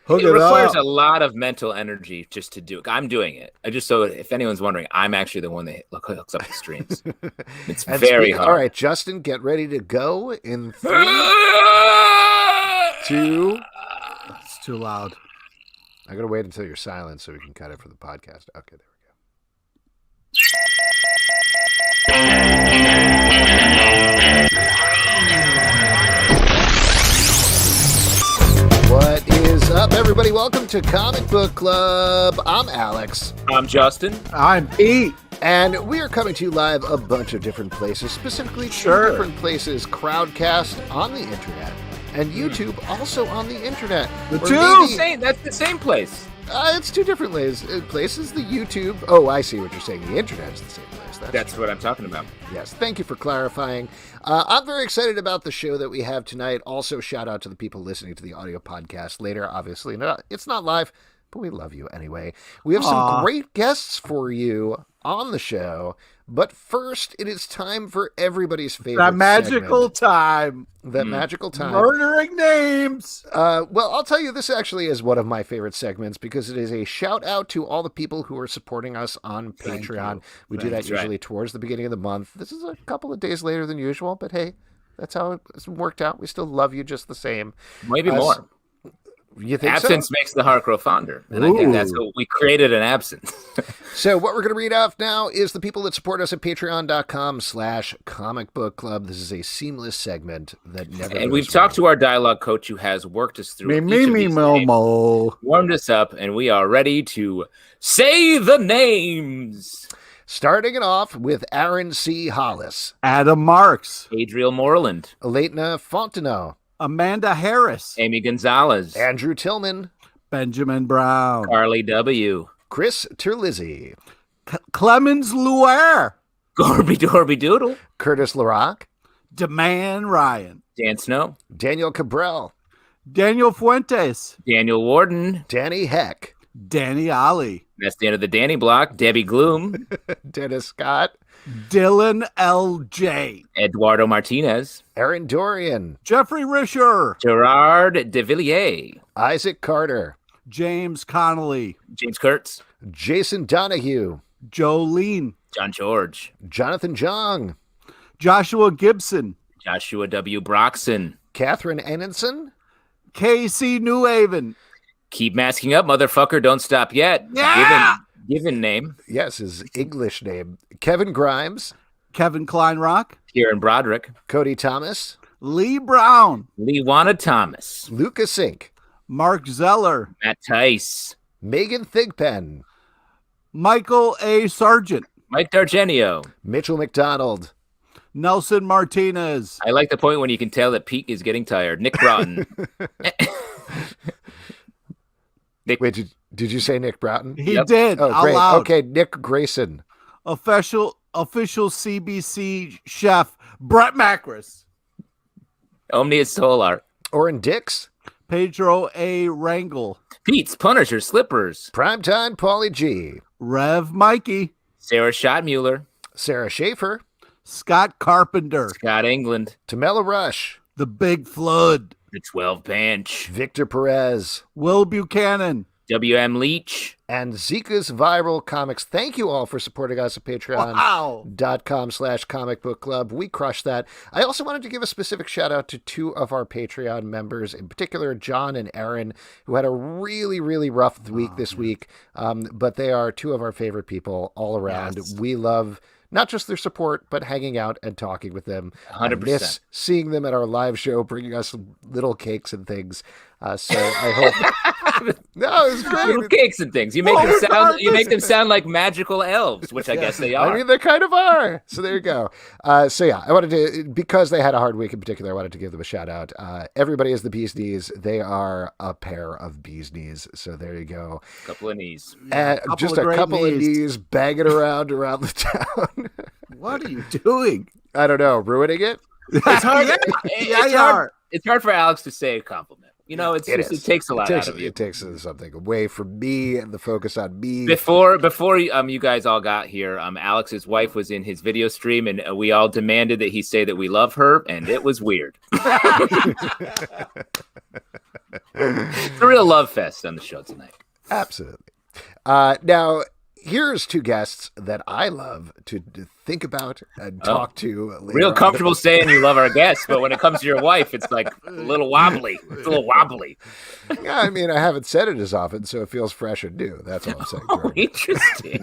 Hook it it requires up. a lot of mental energy just to do it. I'm doing it. So if anyone's wondering, I'm actually the one that hooks up the streams. It's very hard. All right, Justin, get ready to go in 3, 2. It's too loud. I gotta wait until you're silent so we can cut it for the podcast. Okay, there we go. What is up, everybody? Welcome to Comic Book Club. I'm Alex. I'm Justin. I'm Pete. And we are coming to you live a bunch of different places, specifically 2 different places, Crowdcast on the internet and YouTube also on the internet. That's the same place. It's 2 different places. The YouTube. Oh, I see what you're saying. The internet is the same place. That's what I'm talking about. Yes, thank you for clarifying. I'm very excited about the show that we have tonight. Also, shout out to the people listening to the audio podcast later. Obviously, it's not live, but we love you anyway. We have some great guests for you on the show. But first, it is time for everybody's favorite That magical time. That magical time. Murdering names. Well, I'll tell you, this actually is one of my favorite segments because it is a shout out to all the people who are supporting us on Patreon. We do that usually towards the beginning of the month. This is a couple of days later than usual, but hey, that's how it's worked out. We still love you just the same. Maybe more. You think absence makes the heart grow fonder. And I think that's what we created, an absence. So what we're going to read off now is the people that support us at patreon.com/comic book club. This is a seamless segment that never. And we've talked to our dialogue coach who has worked us through warmed us up, and we are ready to say the names. Starting it off with Aaron C. Hollis, Adam Marks, Adriel Moreland, Elena Fontenot, Amanda Harris, Amy Gonzalez, Andrew Tillman, Benjamin Brown, Carly W., Chris Terlizzi, Clemens Luer, Gorby Dorby Doodle, Curtis LaRock, Deman Ryan, Dan Snow, Daniel Cabral, Daniel Fuentes, Daniel Warden, Danny Heck, Danny Ali. That's the end of the Danny block. Debbie Gloom, Dennis Scott, Dylan L.J., Eduardo Martinez, Aaron Dorian, Jeffrey Risher, Gerard De Villiers, Isaac Carter, James Connolly, James Kurtz, Jason Donahue, Jolene, John George, Jonathan Jong, Joshua Gibson, Joshua W. Broxson, Catherine Enninson, Casey Newhaven. Keep masking up, motherfucker. Don't stop yet. Yeah! Given name. Yes, his English name. Kevin Grimes, Kevin Kleinrock, Kieran Broderick, Cody Thomas, Lee Brown, Leewana Thomas, Lucas Inc., Mark Zeller, Matt Tice, Megan Thigpen, Michael A. Sargent, Mike D'Argenio, Mitchell McDonald, Nelson Martinez. I like the point when you can tell that Pete is getting tired. Nick Broughton. Wait, did you say Nick Broughton? He did. Oh, great. Loud. Okay, Nick Grayson. Official CBC chef, Brett Macris. Omnia Solar. Oren Dix. Pedro A. Rangel. Pete's Punisher Slippers. Primetime Paulie G. Rev Mikey. Sarah Schottmuller. Sarah Schaefer. Scott Carpenter. Scott England. Tamela Rush. The Big Flood. The 12 Bench. Victor Perez. Will Buchanan. W.M. Leach. And Zika's Viral Comics. Thank you all for supporting us at patreon.com/comic book club. We crushed that. I also wanted to give a specific shout out to 2 of our Patreon members, in particular, John and Aaron, who had a really, really rough week this week. But they are 2 of our favorite people all around. Yes. We love not just their support, but hanging out and talking with them. 100%. I miss seeing them at our live show, bringing us little cakes and things. So I hope. No, it's great. Little cakes and things. You make them sound like magical elves, which I guess they are. I mean, they kind of are. So there you go. So yeah, I wanted to, because they had a hard week in particular, I wanted to give them a shout out. Everybody is the bee's knees. They are a pair of bee's knees. So there you go. Couple of knees. Just a couple of knees banging around the town. What are you doing? I don't know. Ruining it? It's hard. Yeah, it's hard for Alex to say a compliment. You know, it takes a lot out of you. It takes something away from me and the focus on me. Before you guys all got here, Alex's wife was in his video stream, and we all demanded that he say that we love her, and it was weird. It's a real love fest on the show tonight. Absolutely. Now, here's two guests that I love to think about and talk to. Real comfortable saying you love our guests, but when it comes to your wife, it's like a little wobbly. It's a little wobbly. Yeah, I mean, I haven't said it as often, so it feels fresh and new. That's all I'm saying. Oh, interesting.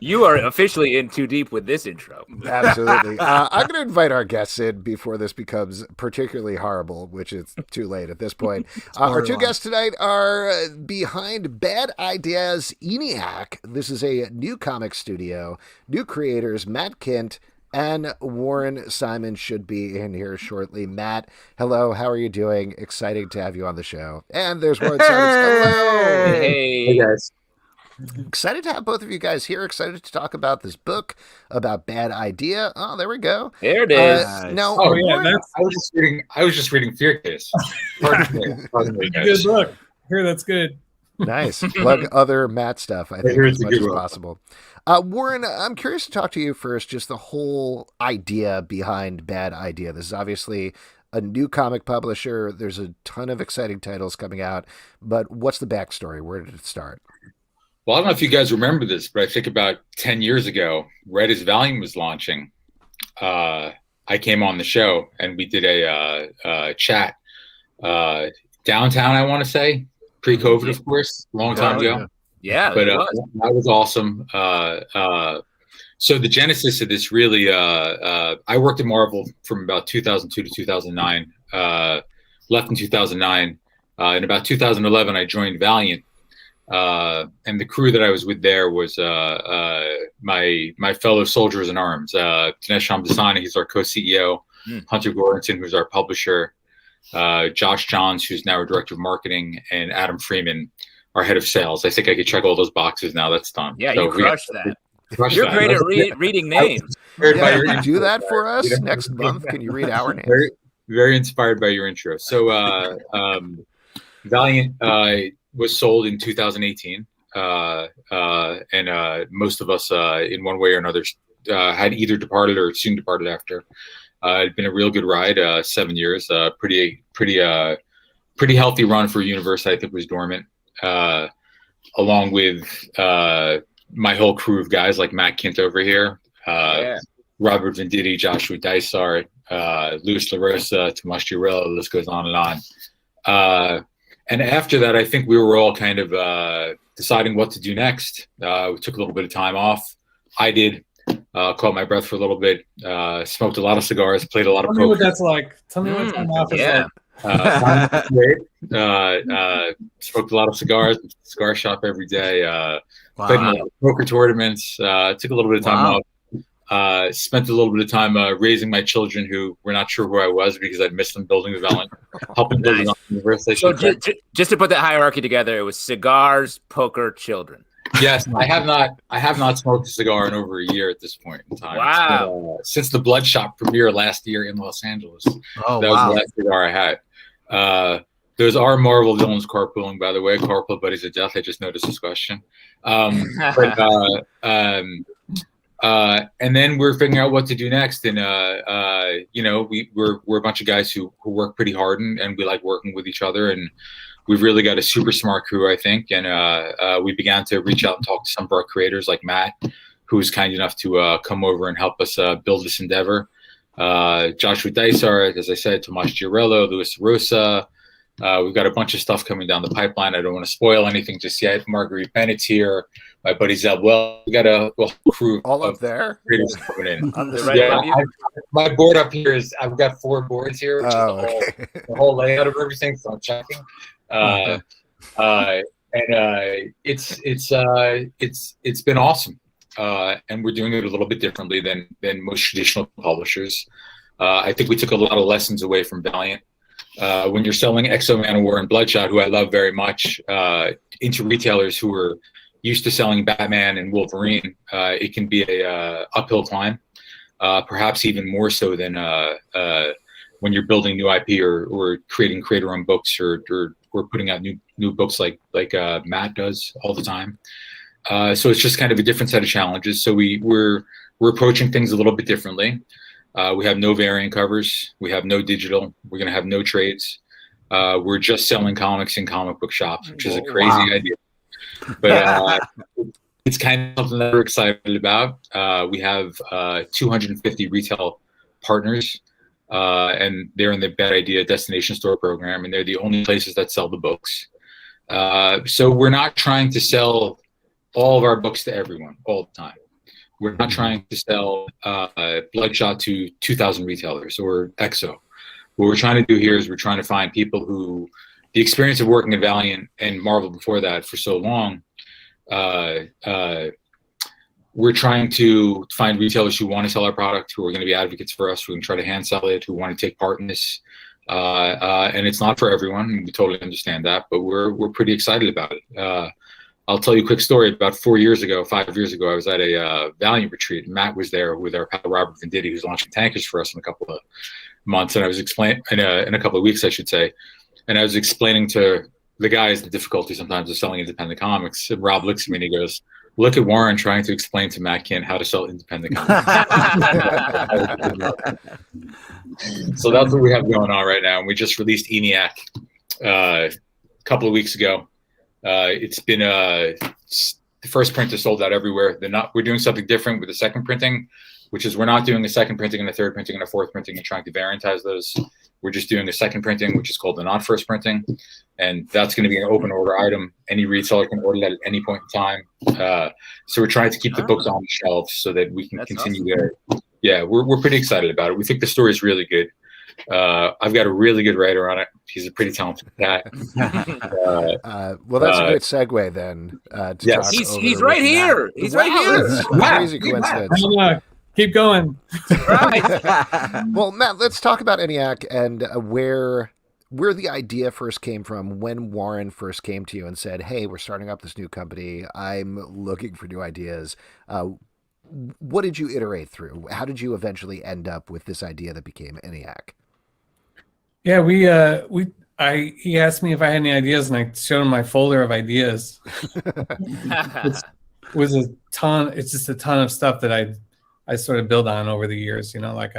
You are officially in too deep with this intro. Absolutely. I'm going to invite our guests in before this becomes particularly horrible, which is too late at this point. Our two guests tonight are behind Bad Ideas Eniac. This is a new comic studio, new creators, Matt Kindt and Warren Simon should be in here shortly. Matt, hello. How are you doing? Exciting to have you on the show. And there's Warren Simon. Hello. Hey guys. Excited to have both of you guys here. Excited to talk about this book about Bad Idea. Oh, there we go. There it is. Now, Warren, I was just reading Fear Case. Good book. I hear that's good. Nice. Plug other Matt stuff, I think, as much as possible. Warren, I'm curious to talk to you first, just the whole idea behind Bad Idea. This is obviously a new comic publisher. There's a ton of exciting titles coming out, but what's the backstory? Where did it start? Well, I don't know if you guys remember this, but I think about 10 years ago, right as Valiant was launching, I came on the show and we did a chat downtown, I want to say, pre-COVID, of course, a long time ago. Yeah, but that was awesome. So the genesis of this really, I worked at Marvel from about 2002 to 2009, left in 2009. In about 2011, I joined Valiant. And the crew that I was with there was my fellow soldiers in arms, Dinesh Shamdasani, he's our co-CEO, Hunter Goranson, who's our publisher, Josh Johns, who's now our director of marketing, and Adam Freeman, our head of sales. I think I could check all those boxes now. That's done. Yeah, so you crushed that. You're great at reading names. Yeah, you do that for us next month. Can you read our names? Very, very inspired by your intro. So Valiant was sold in 2018, and most of us, in one way or another, had either departed or soon departed after. It'd been a real good ride, 7 years. Pretty healthy run for a universe I think was dormant. Along with my whole crew of guys like Matt Kindt over here, Robert Venditti, Joshua Dysart, Luis LaRosa, Tomas Girillo, the list goes on and on. And after that, I think we were all kind of deciding what to do next. We took a little bit of time off. I did. Caught my breath for a little bit. Smoked a lot of cigars. Played a lot of poker. Tell me what that's like. Tell me what time off is like. Smoked a lot of cigars. Cigar shop every day. Played in a lot of poker tournaments. Took a little bit of time off. Spent a little bit of time raising my children, who were not sure who I was because I'd missed them building the Valiant, helping building the university. So just to put that hierarchy together, it was cigars, poker, children. Yes, I have not smoked a cigar in over a year at this point in time. Wow! Since the Bloodshot premiere last year in Los Angeles, that was the last cigar I had. Those are Marvel villains carpooling, by the way. Carpool buddies of death. I just noticed this question. And then we're figuring out what to do next. And we're a bunch of guys who work pretty hard and we like working with each other. And we've really got a super smart crew, I think. And we began to reach out and talk to some of our creators, like Matt, who was kind enough to come over and help us build this endeavor. Joshua Dysart, as I said, Tomas Girillo, Luis Rosa. We've got a bunch of stuff coming down the pipeline. I don't want to spoil anything just yet. Marguerite Bennett's here. My buddy Zeb Well. We got a whole crew all up there creators coming in. My board up here is I've got 4 boards here, which is the whole layout of everything. So I'm checking. It's been awesome. And we're doing it a little bit differently than most traditional publishers. I think we took a lot of lessons away from Valiant. When you're selling Exo Man of War and Bloodshot, who I love very much, into retailers who are used to selling Batman and Wolverine, it can be a uphill climb, perhaps even more so than when you're building new IP or creating creator-owned books or putting out new books like Matt does all the time. So it's just kind of a different set of challenges. So we're approaching things a little bit differently. We have no variant covers. We have no digital. We're going to have no trades. we're just selling comics in comic book shops, which is a crazy idea. But it's kind of something that we're excited about. We have 250 retail partners, and they're in the Bad Idea Destination Store program, and they're the only places that sell the books. So we're not trying to sell all of our books to everyone all the time. We're not trying to sell Bloodshot to 2,000 retailers or EXO. What we're trying to do here is we're trying to find people who, the experience of working at Valiant and Marvel before that for so long, we're trying to find retailers who want to sell our product, who are going to be advocates for us, who can try to hand sell it, who want to take part in this. And it's not for everyone. We totally understand that, but we're pretty excited about it. I'll tell you a quick story. About 5 years ago, I was at a Valiant retreat. Matt was there with our pal Robert Venditti, who's launching tankers for us in a couple of months, and I was explaining in a couple of weeks, I should say. And I was explaining to the guys the difficulty sometimes of selling independent comics. And Rob looks at me and he goes, "Look at Warren trying to explain to Matt Kindt how to sell independent comics." So that's what we have going on right now. And we just released Eniac a couple of weeks ago. It's been the first print is sold out everywhere. We're doing something different with the second printing, which is we're not doing a second printing and a third printing and a fourth printing and trying to variantize those. We're just doing a second printing, which is called the not first printing. And that's going to be an open order item. Any retailer can order that at any point in time. So we're trying to keep the books on the shelves so that we can continue there. Yeah, we're pretty excited about it. We think the story is really good. I've got a really good writer on it. He's a pretty talented guy. Well, that's a great segue then. Yes, he's right here. He's right here. That's a crazy coincidence. Keep going. Right. Well, Matt, let's talk about Eniac and where the idea first came from. When Warren first came to you and said, "Hey, we're starting up this new company. I'm looking for new ideas." What did you iterate through? How did you eventually end up with this idea that became Eniac? Yeah, he asked me if I had any ideas, and I showed him my folder of ideas. It was a ton. It's just a ton of stuff that I sort of build on over the years. You know, like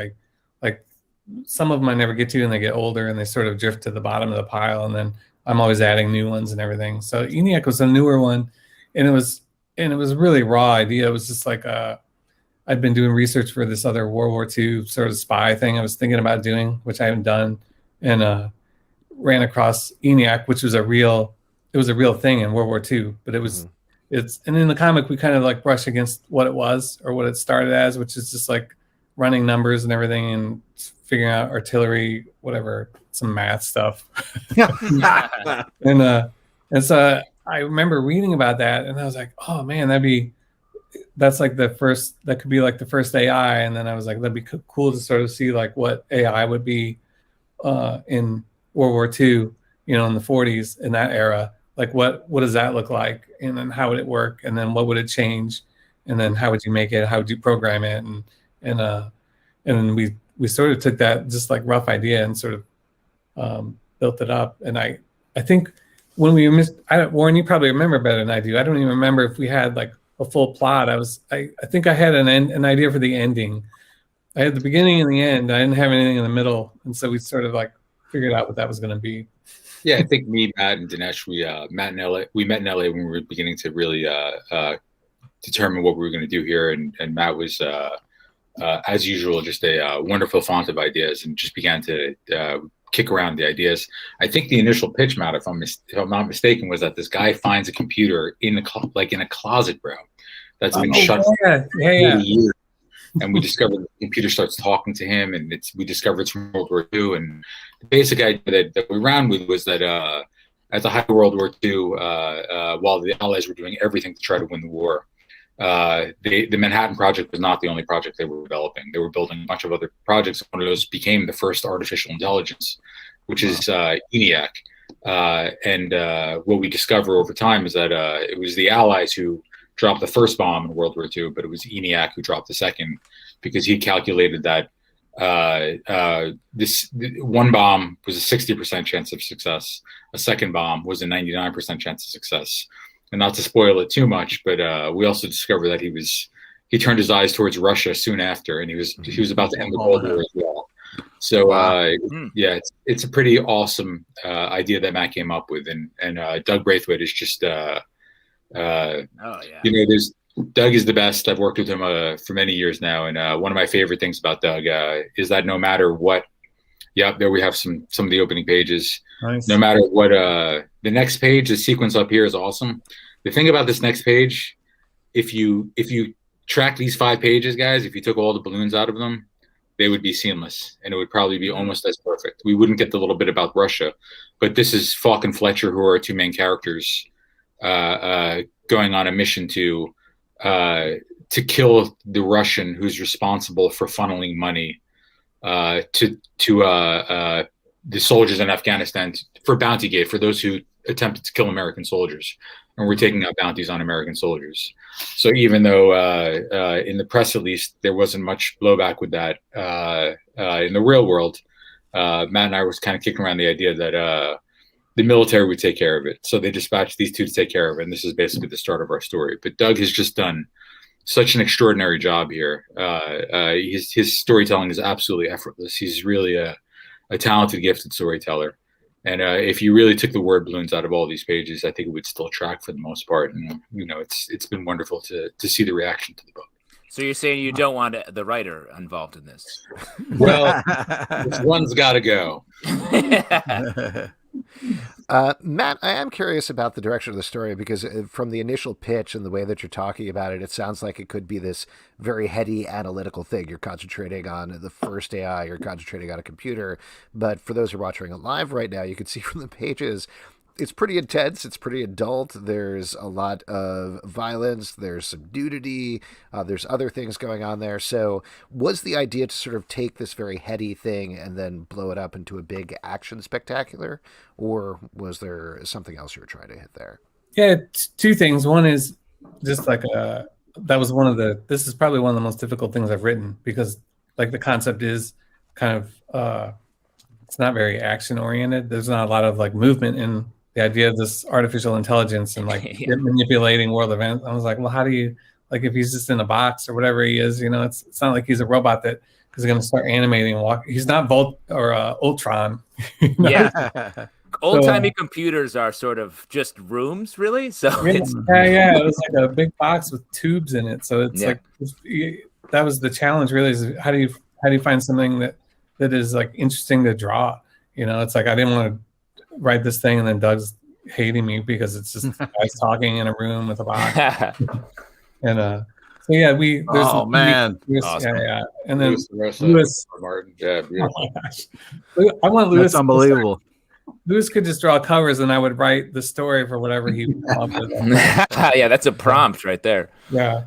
some of them I never get to, and they get older, and they sort of drift to the bottom of the pile, and then I'm always adding new ones and everything. So Eniac was a newer one, and it was a really raw idea. It was just like I'd been doing research for this other World War II sort of spy thing I was thinking about doing, which I haven't done, and ran across Eniac, which was a real thing in World War II. But and in the comic we kind of like brush against what it was or what it started as, which is just like running numbers and everything and figuring out artillery, whatever, some math stuff. And so I remember reading about that, and I was like, "Oh man, that could be like the first AI." And then I was like, "That'd be cool to sort of see like what AI would be in World War II, you know, in the 40s, in that era. Like what does that look like, and then how would it work, and then what would it change, and then how would you make it, how would you program it, and then we sort of took that just like rough idea and sort of built it up. And I think when we Warren, you probably remember better than I do. I don't even remember if we had like a full plot. I think I had an idea for the ending. I had the beginning and the end. I didn't have anything in the middle, and so we sort of like figured out what that was going to be. Yeah, I think me, Matt, and Dinesh, we met in LA when we were beginning to really determine what we were going to do here, and Matt was as usual just a wonderful font of ideas, and just began to kick around the ideas. I think the initial pitch, Matt, if I'm not mistaken, was that this guy finds a computer in a closet, bro, that's been shut for 80 years. And we discovered the computer starts talking to him, and we discovered it's from World War II. And the basic idea that we ran with was that at the height of World War II, while the Allies were doing everything to try to win the war, the Manhattan Project was not the only project they were developing. They were building a bunch of other projects. One of those became the first artificial intelligence, which is ENIAC. And what we discover over time is that it was the Allies who dropped the first bomb in World War II, but it was ENIAC who dropped the second, because he calculated that this one bomb was a 60% chance of success. A second bomb was a 99% chance of success. And not to spoil it too much, but we also discovered that he turned his eyes towards Russia soon after, and he was about to end the Cold War as well. So yeah, it's a pretty awesome idea that Matt came up with, and Doug Braithwaite is just there's Doug is the best. I've worked with him for many years now, and one of my favorite things about Doug is that no matter what, there we have some of the opening pages. Nice. No matter what, the next page, the sequence up here is awesome. The thing about this next page, if you track these 5 pages, guys, if you took all the balloons out of them, they would be seamless, and it would probably be almost as perfect. We wouldn't get the little bit about Russia, but this is Falk and Fletcher, who are our 2 main characters, going on a mission to kill the Russian who's responsible for funneling money to the soldiers in Afghanistan for bounty gate for those who attempted to kill American soldiers, and we're taking out bounties on American soldiers. So even though in the press, at least, there wasn't much blowback with that, in the real world, Matt and I was kind of kicking around the idea that the military would take care of it. So they dispatched these 2 to take care of it, and this is basically the start of our story. But Doug has just done such an extraordinary job here. His storytelling is absolutely effortless. He's really a talented, gifted storyteller. And if you really took the word balloons out of all these pages, I think it would still track for the most part. And it's been wonderful to see the reaction to the book. So you're saying you don't want the writer involved in this? Well, this one's got to go. Matt, I am curious about the direction of the story, because from the initial pitch and the way that you're talking about it, it sounds like it could be this very heady analytical thing. You're concentrating on the first AI, you're concentrating on a computer. But for those who are watching it live right now, you can see from the pages, it's pretty intense. It's pretty adult. There's a lot of violence. There's some nudity. There's other things going on there. So was the idea to sort of take this very heady thing and then blow it up into a big action spectacular? Or was there something else you were trying to hit there? Yeah, 2 things. One is just like this is probably one of the most difficult things I've written, because like the concept is kind of, it's not very action oriented. There's not a lot of like movement in the idea of this artificial intelligence and like manipulating world events. I was like, well, how do you, like, if he's just in a box or whatever he is, it's not like he's a robot that is going to start animating and walk. He's not Ultron. Yeah. Old-timey computers are sort of just rooms, really. So it was like a big box with tubes in it. So it's like, that was the challenge, really, is how do you find something that is like interesting to draw? It's like, I didn't want to write this thing and then Doug's hating me because it's just guys talking in a room with a box. And so yeah, there's man. Awesome. And then Lewis Martin. Yeah, beautiful. I want Lewis. That's unbelievable. Lewis could just draw covers and I would write the story for whatever he wanted. Yeah, that's a prompt right there. Yeah.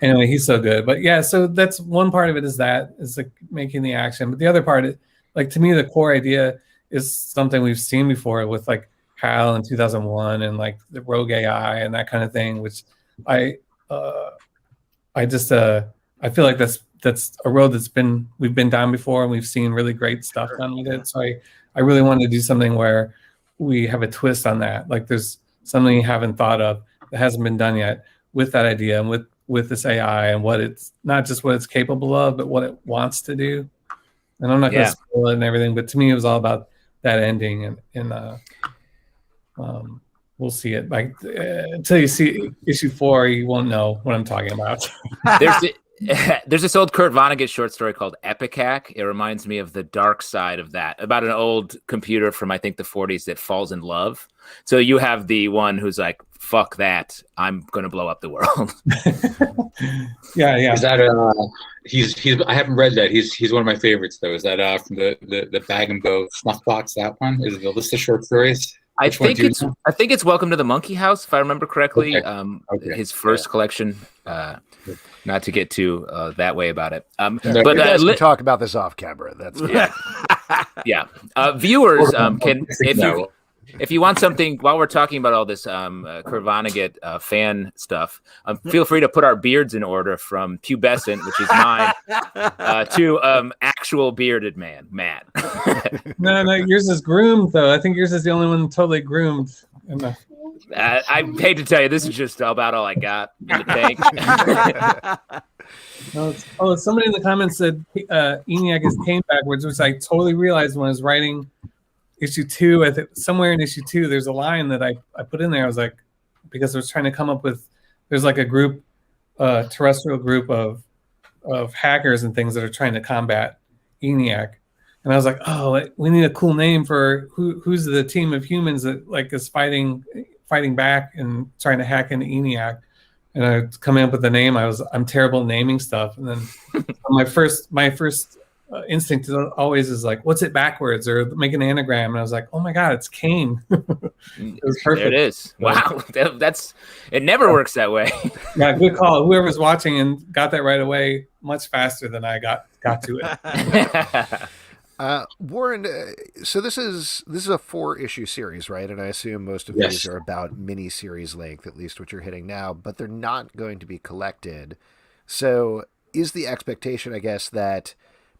Anyway, he's so good. But yeah, so that's one part of it, is like making the action. But the other part, like, to me, the core idea is something we've seen before with like HAL in 2001 and like the rogue AI and that kind of thing, which I feel like that's a road we've been down before, and we've seen really great stuff done with it. So I really wanted to do something where we have a twist on that. Like there's something you haven't thought of that hasn't been done yet with that idea and with this AI, and what it's not just what it's capable of, but what it wants to do. And I'm not going to spoil it and everything, but to me, it was all about that ending. And we'll see it. Like until you see issue 4, you won't know what I'm talking about. There's this old Kurt Vonnegut short story called Epicac. It reminds me of the dark side of that, about an old computer from, I think, the 40s that falls in love. So you have the one who's like, fuck that, I'm going to blow up the world. Yeah. Is that he's I haven't read that. He's one of my favorites, though. Is that from the Bag and Bow Snuff Box? That one is it the list of short stories? I think it's Welcome to the Monkey House, if I remember correctly. Okay. His first collection. Not to get too that way about it. But let's talk about this off camera. That's yeah. Viewers can, if you want something while we're talking about all this Kurt Vonnegut fan stuff, feel free to put our beards in order from pubescent, which is mine, to actual bearded man, Matt. No, yours is groomed though. I think yours is the only one totally groomed. I hate to tell you, this is just about all I got in the tank. Somebody in the comments said Eniac is Kindt backwards, which I totally realized when I was writing issue 2. I think somewhere in issue 2, there's a line that I put in there. I was like, because I was trying to come up with, there's like a group, terrestrial group of hackers and things that are trying to combat Eniac. And I was like, oh, we need a cool name for who's the team of humans that like is fighting back and trying to hack into Eniac. And I was coming up with the name. I'm terrible at naming stuff. And then my first instinct always is like, what's it backwards, or make an anagram. And I was like, oh my God, it's Kane. It was perfect. There it is. Wow. It never works that way. Yeah, good call. Whoever's watching and got that right away much faster than I got to it. Warren, so this is a 4-issue series, right? And I assume most of these are about mini-series length, at least what you're hitting now, but they're not going to be collected. So is the expectation, I guess, that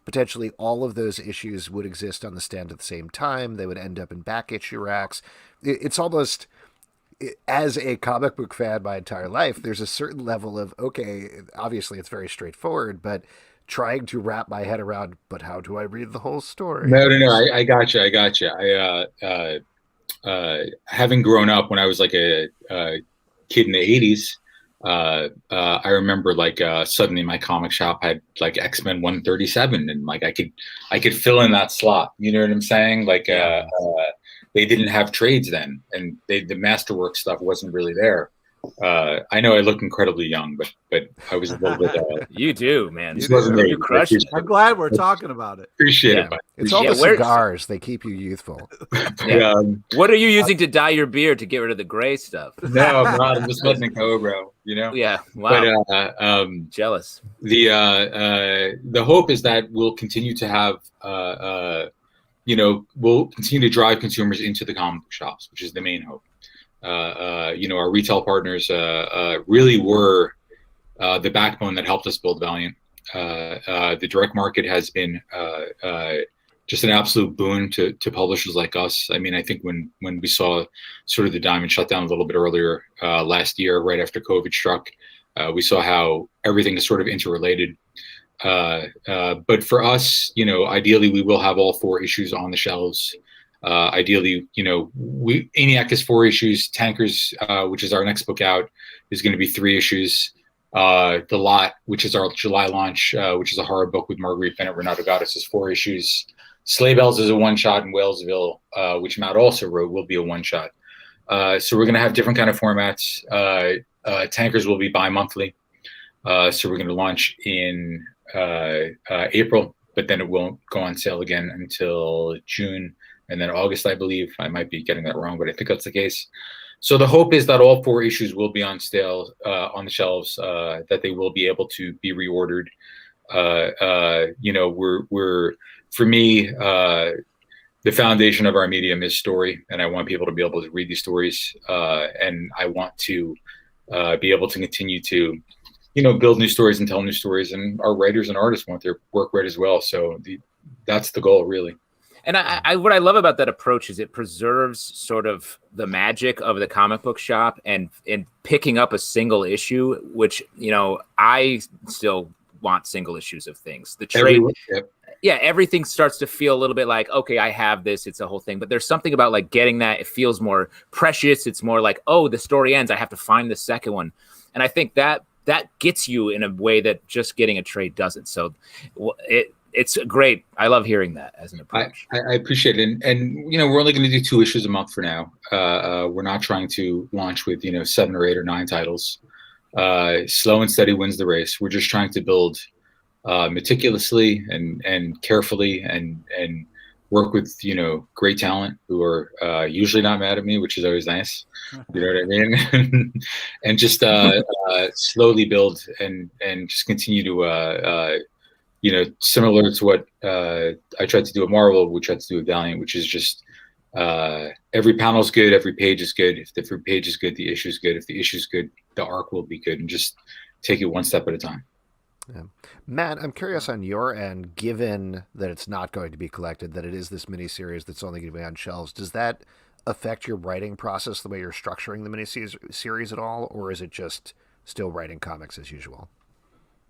potentially all of those issues would exist on the stand at the same time? They would end up in back issue racks. It's almost, as a comic book fan my entire life, there's a certain level of, okay, obviously it's very straightforward, but trying to wrap my head around, but how do I read the whole story? No. I got you. Having grown up when I was like a kid in the 80s, I remember like suddenly my comic shop had like X-Men 137, and like I could fill in that slot. You know what I'm saying? Like they didn't have trades then, and the Masterwork stuff wasn't really there. I know I look incredibly young, but I was a little bit. You do, man. You crushed it. I'm glad we're talking about it. Appreciate it. It's all the cigars. They keep you youthful. What are you using to dye your beard to get rid of the gray stuff? No, I'm not. I'm just letting it go, bro. You know? Yeah. Wow. But jealous. The hope is that we'll continue to have we'll continue to drive consumers into the comic book shops, which is the main hope. Our retail partners really were the backbone that helped us build Valiant. The direct market has been just an absolute boon to publishers like us. I mean, I think when we saw sort of the diamond shut down a little bit earlier last year, right after COVID struck, we saw how everything is sort of interrelated. But for us, ideally, we will have all 4 issues on the shelves. Ideally, Eniac is 4 issues. Tankers, which is our next book out, is going to be 3 issues. The Lot, which is our July launch, which is a horror book with Marguerite Bennett, Renato Gaddis, is 4 issues. Sleigh Bells is a one-shot, in Walesville, which Matt also wrote, will be a one-shot. So we're going to have different kind of formats. Tankers will be bi-monthly. So we're going to launch in April, but then it won't go on sale again until June. And then August, I believe. I might be getting that wrong, but I think that's the case. So the hope is that all 4 issues will be on sale on the shelves, that they will be able to be reordered. We're for me, the foundation of our medium is story, and I want people to be able to read these stories, and I want to be able to continue to, build new stories and tell new stories, and our writers and artists want their work read as well. So that's the goal, really. And what I love about that approach is it preserves sort of the magic of the comic book shop and picking up a single issue, which, I still want single issues of things. The trade, everything starts to feel a little bit like, okay, I have this, it's a whole thing. But there's something about like getting that, it feels more precious. It's more like, oh, the story ends, I have to find the second one. And I think that gets you in a way that just getting a trade doesn't. So it's great. I love hearing that as an approach. I appreciate it. And we're only going to do 2 issues a month for now. We're not trying to launch with, 7 or 8 or 9 titles. Slow and steady wins the race. We're just trying to build meticulously and carefully and work with, great talent who are usually not mad at me, which is always nice. You know what I mean? And just slowly build and just continue to similar to what I tried to do at Marvel, we tried to do at Valiant, which is just every panel's good, every page is good. If the page is good, the issue is good. If the issue is good, the arc will be good, and just take it one step at a time. Yeah. Matt, I'm curious on your end, given that it's not going to be collected, that it is this miniseries that's only going to be on shelves, does that affect your writing process, the way you're structuring the miniseries at all, or is it just still writing comics as usual?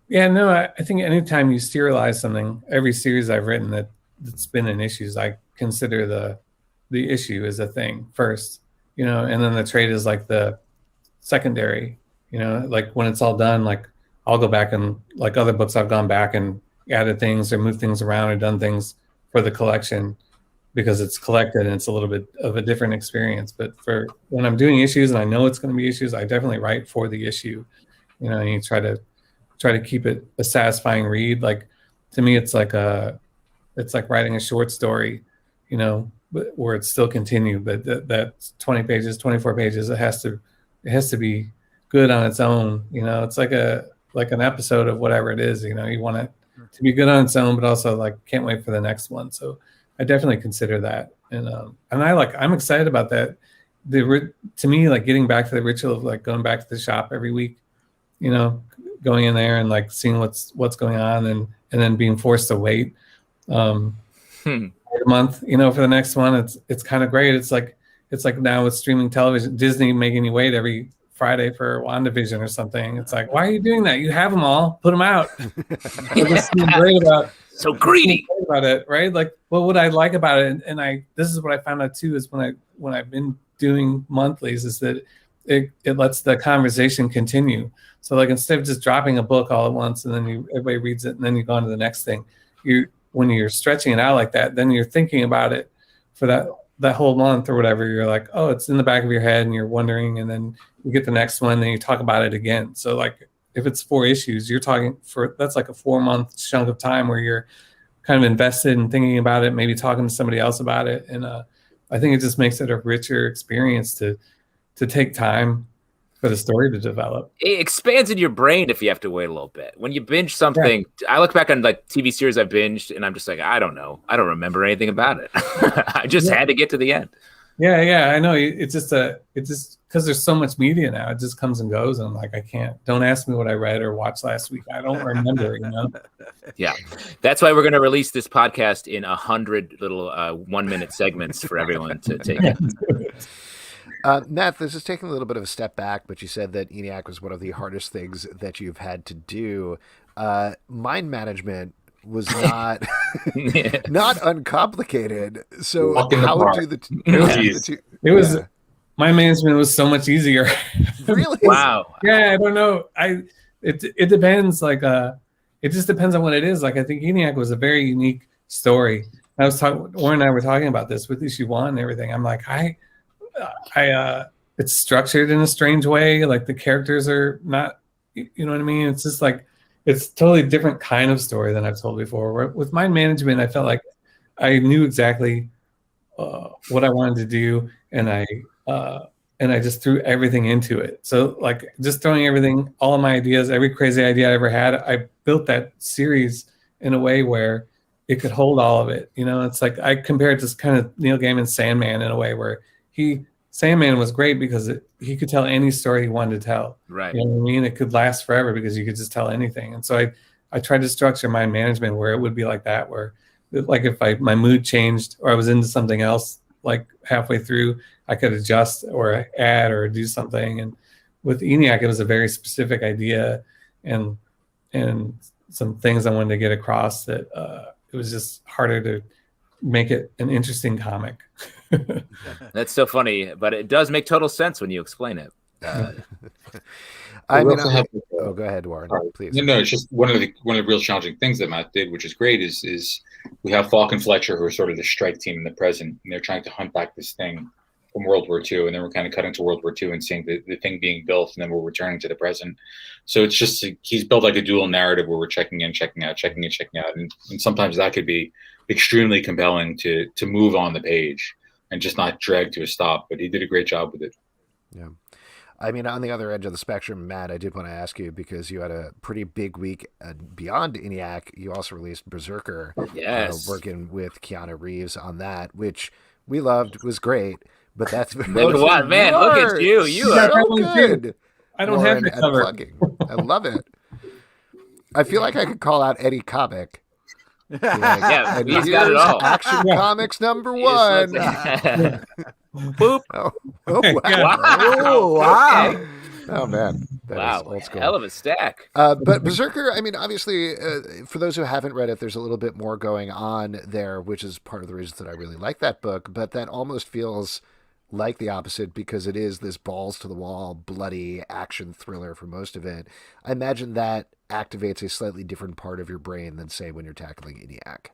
Yeah, no, I think anytime you serialize something, every series I've written that's been in issues, I consider the issue as a thing first, and then the trade is like the secondary, like when it's all done, like I'll go back and like other books I've gone back and added things or moved things around or done things for the collection because it's collected and it's a little bit of a different experience. But for when I'm doing issues and I know it's going to be issues, I definitely write for the issue, and you try to keep it a satisfying read. Like to me, it's like writing a short story, where it's still continued, but that's 20 pages, 24 pages. It has to be good on its own. It's like an episode of whatever it is. You want it to be good on its own, but also like can't wait for the next one. So I definitely consider that, and I'm excited about that. To me, like getting back to the ritual of like going back to the shop every week, going in there and like seeing what's going on, and then being forced to wait a month, for the next one. It's kind of great. It's like now with streaming television, Disney making you wait every Friday for Wanda Vision or something. It's like, why are you doing that? You have them all, put them out. There's something great about so greedy about it, right? Like, what I like about it, and this is what I found out too, is when I've been doing monthlies, is that it lets the conversation continue. So like instead of just dropping a book all at once and then everybody reads it and then you go on to the next thing, when you're stretching it out like that, then you're thinking about it for that whole month or whatever. You're like, oh, it's in the back of your head and you're wondering, and then you get the next one, then you talk about it again. So like if it's 4 issues, you're talking that's like a 4-month chunk of time where you're kind of invested in thinking about it, maybe talking to somebody else about it. And I think it just makes it a richer experience to take time for the story to develop. It expands in your brain if you have to wait a little bit. When you binge something, I look back on like TV series I binged and I'm just like, I don't know. I don't remember anything about it. I just had to get to the end. Yeah, I know. It's just because there's so much media now, it just comes and goes. And I'm like, don't ask me what I read or watched last week. I don't remember, Yeah. That's why we're going to release this podcast in 100 little 1-minute segments for everyone to take it. Matt, this is taking a little bit of a step back, but you said that Eniac was one of the hardest things that you've had to do. Mind management was not not uncomplicated. So how do the two? It was my management was so much easier. Really? Wow. Yeah, I don't know. It depends. Like it just depends on what it is. Like I think Eniac was a very unique story. Warren and I were talking about this with issue 1 and everything. I'm like, it's structured in a strange way. Like the characters are not, you know what I mean? It's just like, it's totally different kind of story than I've told before. With Mind Management, I felt like I knew exactly what I wanted to do, and I just threw everything into it. So like just throwing everything, all of my ideas, every crazy idea I ever had, I built that series in a way where it could hold all of it. It's like I compared this kind of Neil Gaiman's Sandman in a way where Sandman was great because he could tell any story he wanted to tell. Right. You know what I mean? It could last forever because you could just tell anything. And so I tried to structure Mind Management where it would be like that, where like if my mood changed or I was into something else, like halfway through, I could adjust or add or do something. And with Eniac, it was a very specific idea and some things I wanted to get across that it was just harder to make it an interesting comic. That's so funny, but it does make total sense when you explain it. Go ahead, Warren, please. No, it's just one of the real challenging things that Matt did, which is great, is we have Falk and Fletcher, who are sort of the strike team in the present, and they're trying to hunt back this thing from World War II, and then we're kind of cutting to World War II and seeing the thing being built, and then we're returning to the present. So it's just he's built like a dual narrative where we're checking in, checking out, and sometimes that could be extremely compelling to move on the page and just not drag to a stop. But he did a great job with it. Yeah. I mean, on the other edge of the spectrum, Matt, I did want to ask you, because you had a pretty big week beyond Eniac. You also released Berserker, working with Keanu Reeves on that, which we loved, was great. But that's what, man? Look at you! You are so good. I don't have the cover. I love it. I feel like I could call out Eddie Comic. Yeah, he's got it all. Action Comics #1. Boop. Oh wow. Oh, wow. Oh man. Wow, old school. hell of a stack. But Berserker, I mean, obviously, for those who haven't read it, there's a little bit more going on there, which is part of the reasons that I really like that book. But that almost feels like the opposite because it is this balls to the wall, bloody action thriller for most of it. I imagine that activates a slightly different part of your brain than, say, when you're tackling Eniac.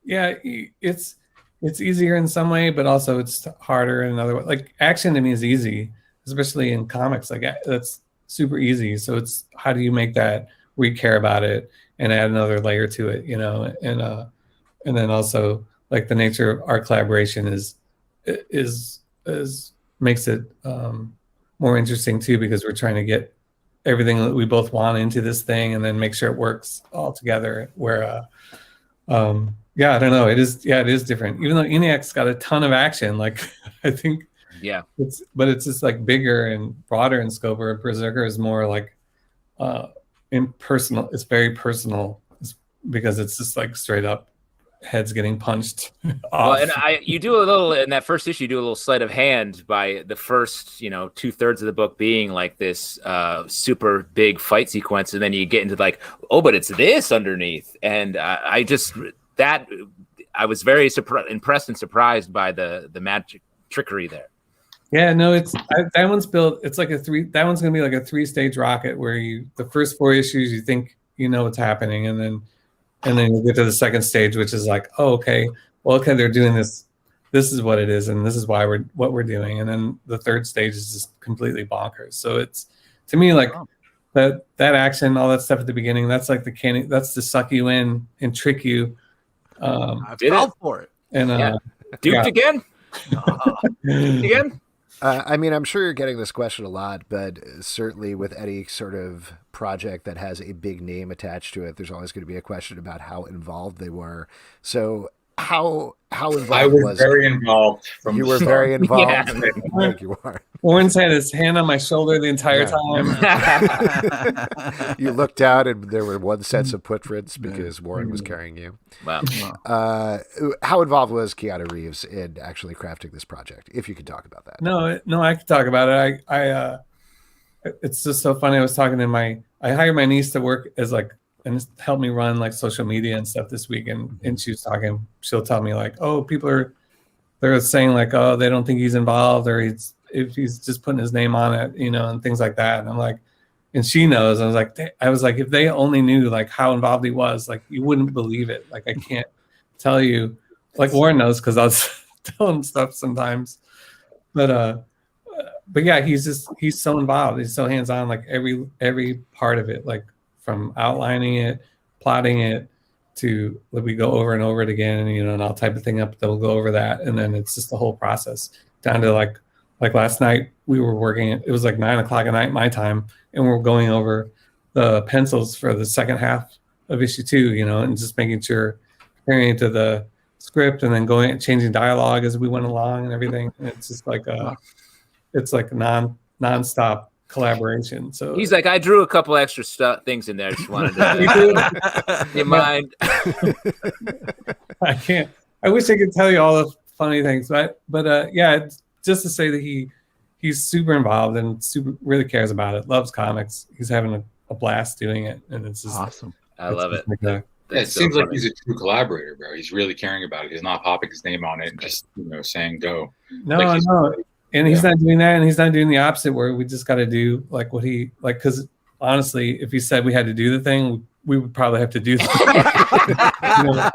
Yeah, it's easier in some way, but also it's harder in another way. Like action to me is easy, especially in comics. Like that's super easy. So it's how do you make that where you care about it and add another layer to it, and then also like the nature of our collaboration is makes it more interesting too, because we're trying to get everything that we both want into this thing and then make sure it works all together. Where yeah, I don't know. It is different. Even though Eniac's got a ton of action, like I think it's just like bigger and broader in scope. Where Berserker is more like impersonal. It's very personal because it's just like straight up heads getting punched off. Well, and you do a little in that first issue. You do a little sleight of hand by the first, 2/3 of the book being like this super big fight sequence, and then you get into like, oh, but it's this underneath, and I was very impressed and surprised by the magic trickery there. Yeah, no, that one's built. It's like that one's gonna be like a 3-stage rocket where the first 4 issues you think you know what's happening, and then you get to the second stage, which is like, oh, okay, they're doing this. This is what it is, and this is why what we're doing. And then the third stage is just completely bonkers. So it's, to me, like that action, all that stuff at the beginning. That's like that's to suck you in and trick you. I fell for it. And duped again. Again. I mean, I'm sure you're getting this question a lot, but certainly with any sort of project that has a big name attached to it, there's always going to be a question about how involved they were. So how involved I was very involved. You were very involved. Yeah. I think you are. Warren's had his hand on my shoulder the entire time. You looked out and there were one sets of footprints because Warren was carrying you. Wow. How involved was Keanu Reeves in actually crafting this project? If you could talk about that. No, I could talk about it. I it's just so funny. I was talking to I hired my niece to work as like, and help me run like social media and stuff this week. And she was talking, she'll tell me like, oh, they're saying like, oh, they don't think he's involved, or if he's just putting his name on it, and things like that. And I'm like, and she knows. I was like, if they only knew like how involved he was, like you wouldn't believe it. Like I can't tell you, like Warren knows because I'll tell him stuff sometimes. But yeah, he's so involved. He's so hands-on, like every part of it, like from outlining it, plotting it, to we go over and over it again, and I'll type a thing up, then we'll go over that, and then it's just the whole process down to like last night we were working. It was like 9:00 at night my time, and we're going over the pencils for the second half of issue 2, and just making sure comparing it to the script, and then going and changing dialogue as we went along and everything. And it's just like it's like non-stop collaboration. So he's like, I drew a couple extra things in there. Just wanted to you mind? I can't. I wish I could tell you all the funny things, but yeah, just to say that he's super involved and really cares about it. Loves comics. He's having a blast doing it, and it's just awesome. I love it. Like it seems like he's a true collaborator, bro. He's really caring about it. He's not popping his name on it and just saying go. No. And he's not doing that, and he's not doing the opposite where we just got to do like what he like. Because honestly, if he said we had to do the thing, we would probably have to do that.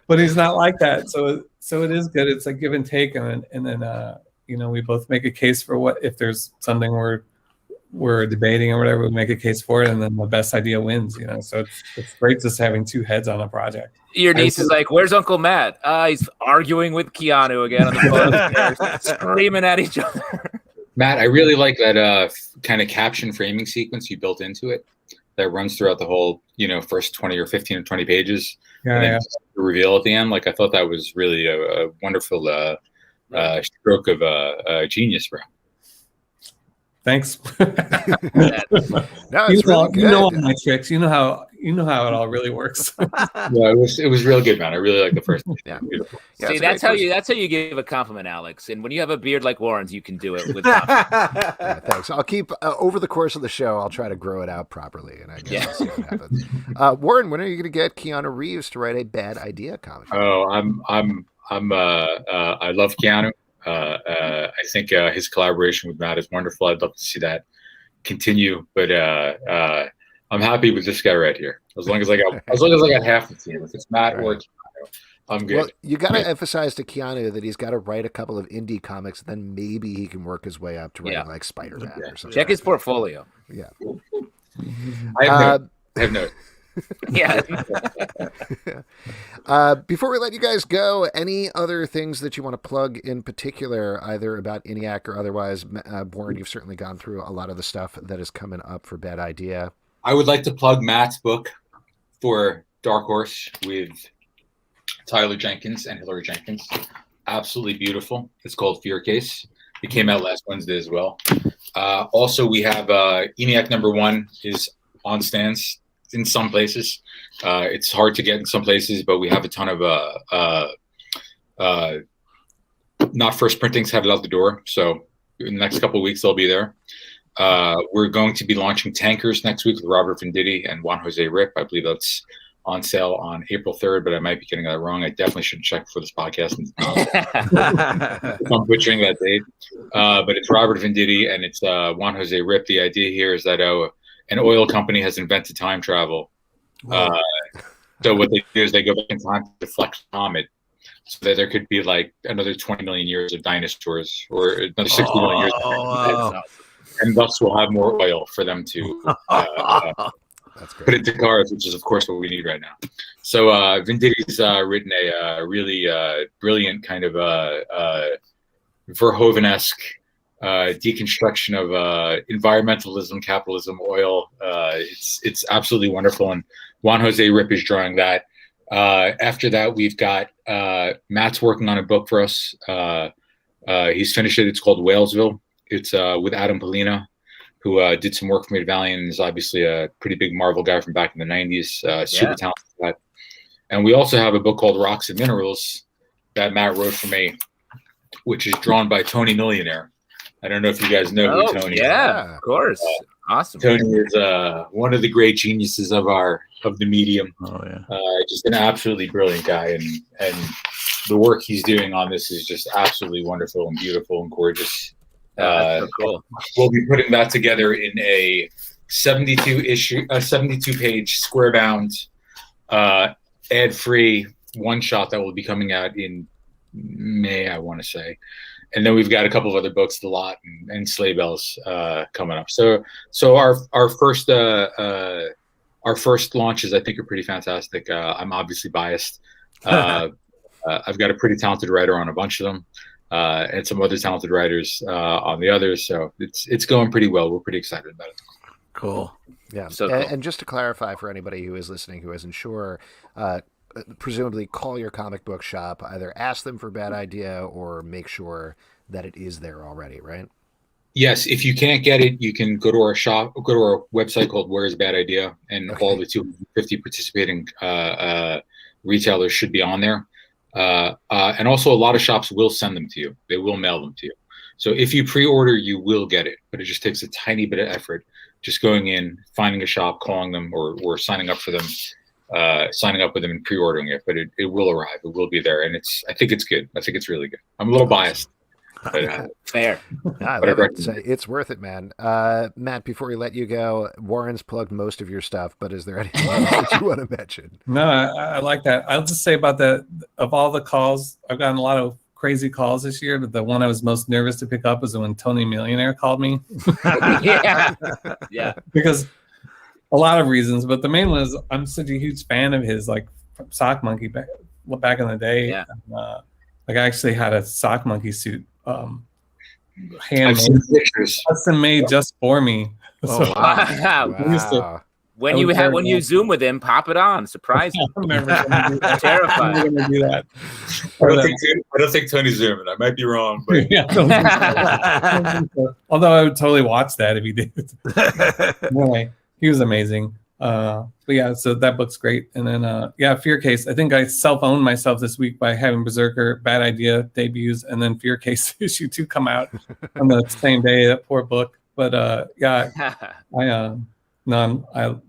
But he's not like that. So it is good. It's like give and take, and then we both make a case for what if there's something we're debating or whatever, we make a case for it, and then the best idea wins. So it's great just having 2 heads on a project. Your niece is like, "Where's Uncle Matt?" He's arguing with Keanu again on the phone, screaming at each other. Matt, I really like that kind of caption framing sequence you built into it that runs throughout the whole, first 20 or 15 or 20 pages. Yeah. The reveal at the end. Like I thought that was really a wonderful stroke of genius, bro. Thanks. No, it's really good. You know all my tricks. You know how You know how it all really works. Yeah, it was real good, man. I really like the first. Yeah. Beautiful. Yeah, See, that's how you give a compliment, Alex. And when you have a beard like Warren's, you can do it with confidence. Yeah, thanks. I'll keep over the course of the show. I'll try to grow it out properly, and I guess we'll see what happens. Warren, when are you going to get Keanu Reeves to write a bad idea comic? Oh, I love Keanu. I think his collaboration with Matt is wonderful. I'd love to see that continue, but I'm happy with this guy right here. As long as I got half the team, if it's Matt or Keanu, I'm good. Well, you got to emphasize to Keanu that he's got to write a couple of indie comics, then maybe he can work his way up to writing like Spider-Man or something. Check his portfolio. Yeah. I have no. Yeah. Before we let you guys go, any other things that you want to plug in particular, either about Eniac or otherwise? Warren, you've certainly gone through a lot of the stuff that is coming up for Bad Idea. I would like to plug Matt's book for Dark Horse with Tyler Jenkins and Hillary Jenkins. Absolutely beautiful. It's called Fear Case. It came out last Wednesday as well. Also, we have Eniac #1 is on stands in some places. It's hard to get in some places, but we have a ton of not first printings headed out the door. So in the next couple of weeks, they'll be there. We're going to be launching Tankers next week with Robert Venditti and Juan Jose Rip. I believe that's on sale on April 3rd, but I might be getting that wrong. I definitely should check for this podcast. If I'm butchering that date. But it's Robert Venditti and it's Juan Jose Rip. The idea here is that an oil company has invented time travel. So what they do is they go back in time to deflect a comet so that there could be like another 20 million years of dinosaurs or another 60 million years. Wow. And thus we'll have more oil for them to That's great. put into cars, which is, of course, what we need right now. So Venditti's written a really brilliant kind of Verhoeven-esque deconstruction of environmentalism, capitalism, oil. It's absolutely wonderful. And Juan Jose Rip is drawing that. After that, we've got Matt's working on a book for us. He's finished it. It's called Walesville. It's with Adam Polina, who did some work for Mid-Valiant and is obviously a pretty big Marvel guy from back in the 90s. Super talented guy. And we also have a book called Rocks and Minerals that Matt wrote for me, which is drawn by Tony Millionaire. I don't know if you guys know who Tony is. Yeah, of course. Awesome. Tony is one of the great geniuses of the medium. Oh yeah. Just an absolutely brilliant guy, and the work he's doing on this is just absolutely wonderful and beautiful and gorgeous. So cool. We'll be putting that together in a 72-page square-bound, ad-free one-shot that will be coming out in May, I want to say. And then we've got a couple of other books, The Lot and Sleigh Bells, coming up. So our first launches, I think, are pretty fantastic. I'm obviously biased. I've got a pretty talented writer on a bunch of them. And some other talented writers on the others, so it's going pretty well. We're pretty excited about it. Cool. Yeah, So cool. And just to clarify for anybody who is listening who isn't sure, presumably call your comic book shop, either ask them for Bad Idea or make sure that it is there already, right? Yes, if you can't get it, you can go to our shop, go to our website called Where's Bad Idea, and all the 250 participating retailers should be on there. And also a lot of shops will send them to you. They will mail them to you. So if you pre-order, you will get it, but it just takes a tiny bit of effort. Just going in, finding a shop, calling them, or signing up for them, signing up with them and pre-ordering it. But it will arrive. It will be there. And I think it's good. I think it's really good. I'm a little biased. But, Fair. I love it. It's worth it, man. Matt, before we let you go, Warren's plugged most of your stuff, but is there anything else that you want to mention? No, I like that. I'll just say about of all the calls, I've gotten a lot of crazy calls this year, but the one I was most nervous to pick up was when Tony Millionaire called me. Yeah. Because a lot of reasons, but the main one is I'm such a huge fan of his, like from Sock Monkey back in the day. Yeah. Like I actually had a Sock Monkey suit. I've seen pictures. Custom made just for me. Oh, So Wow. wow. When you Zoom with him, pop it on. Surprise him. I'm never gonna Terrified. do that. I don't think Tony's zooming. I might be wrong, but Yeah, don't think so. Although I would totally watch that if he did. Anyway, he was amazing. But yeah, so that book's great. And then Fear Case. I think I self-owned myself this week by having Berserker, Bad Idea debuts, and then Fear Case issue 2 come out on the same day. That poor book. But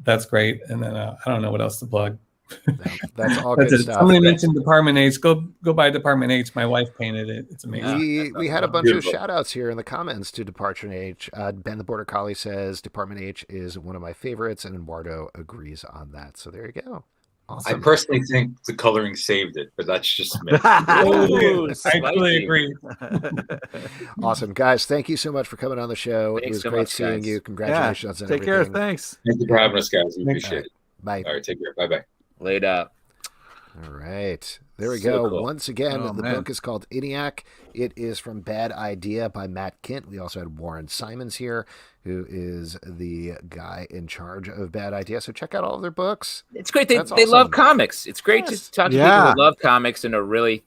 that's great. And then I don't know what else to plug. That's all good stuff. Somebody mentioned Department H. Go buy Department H. My wife painted it. It's amazing. We had a bunch of shout outs here in the comments to Department H. Ben the Border Collie says Department H is one of my favorites, and Eduardo agrees on that. So there you go. Awesome. I personally think the coloring saved it, but that's just me. I totally agree. Awesome, guys. Thank you so much for coming on the show. Thanks it was so great much, seeing guys. you. Congratulations on Take everything. care. Thanks. Thank you for having us, guys. We appreciate it. Bye. All right, take care. Bye-bye. Laid up. All right. There we So go. cool. Once again, the man. book is called Eniac. It is from Bad Idea by Matt Kindt. We also had Warren Simons here, who is the guy in charge of Bad Idea. So check out all of their books. It's great. That's They love awesome. comics. It's great to talk to people Yeah. who love comics and are really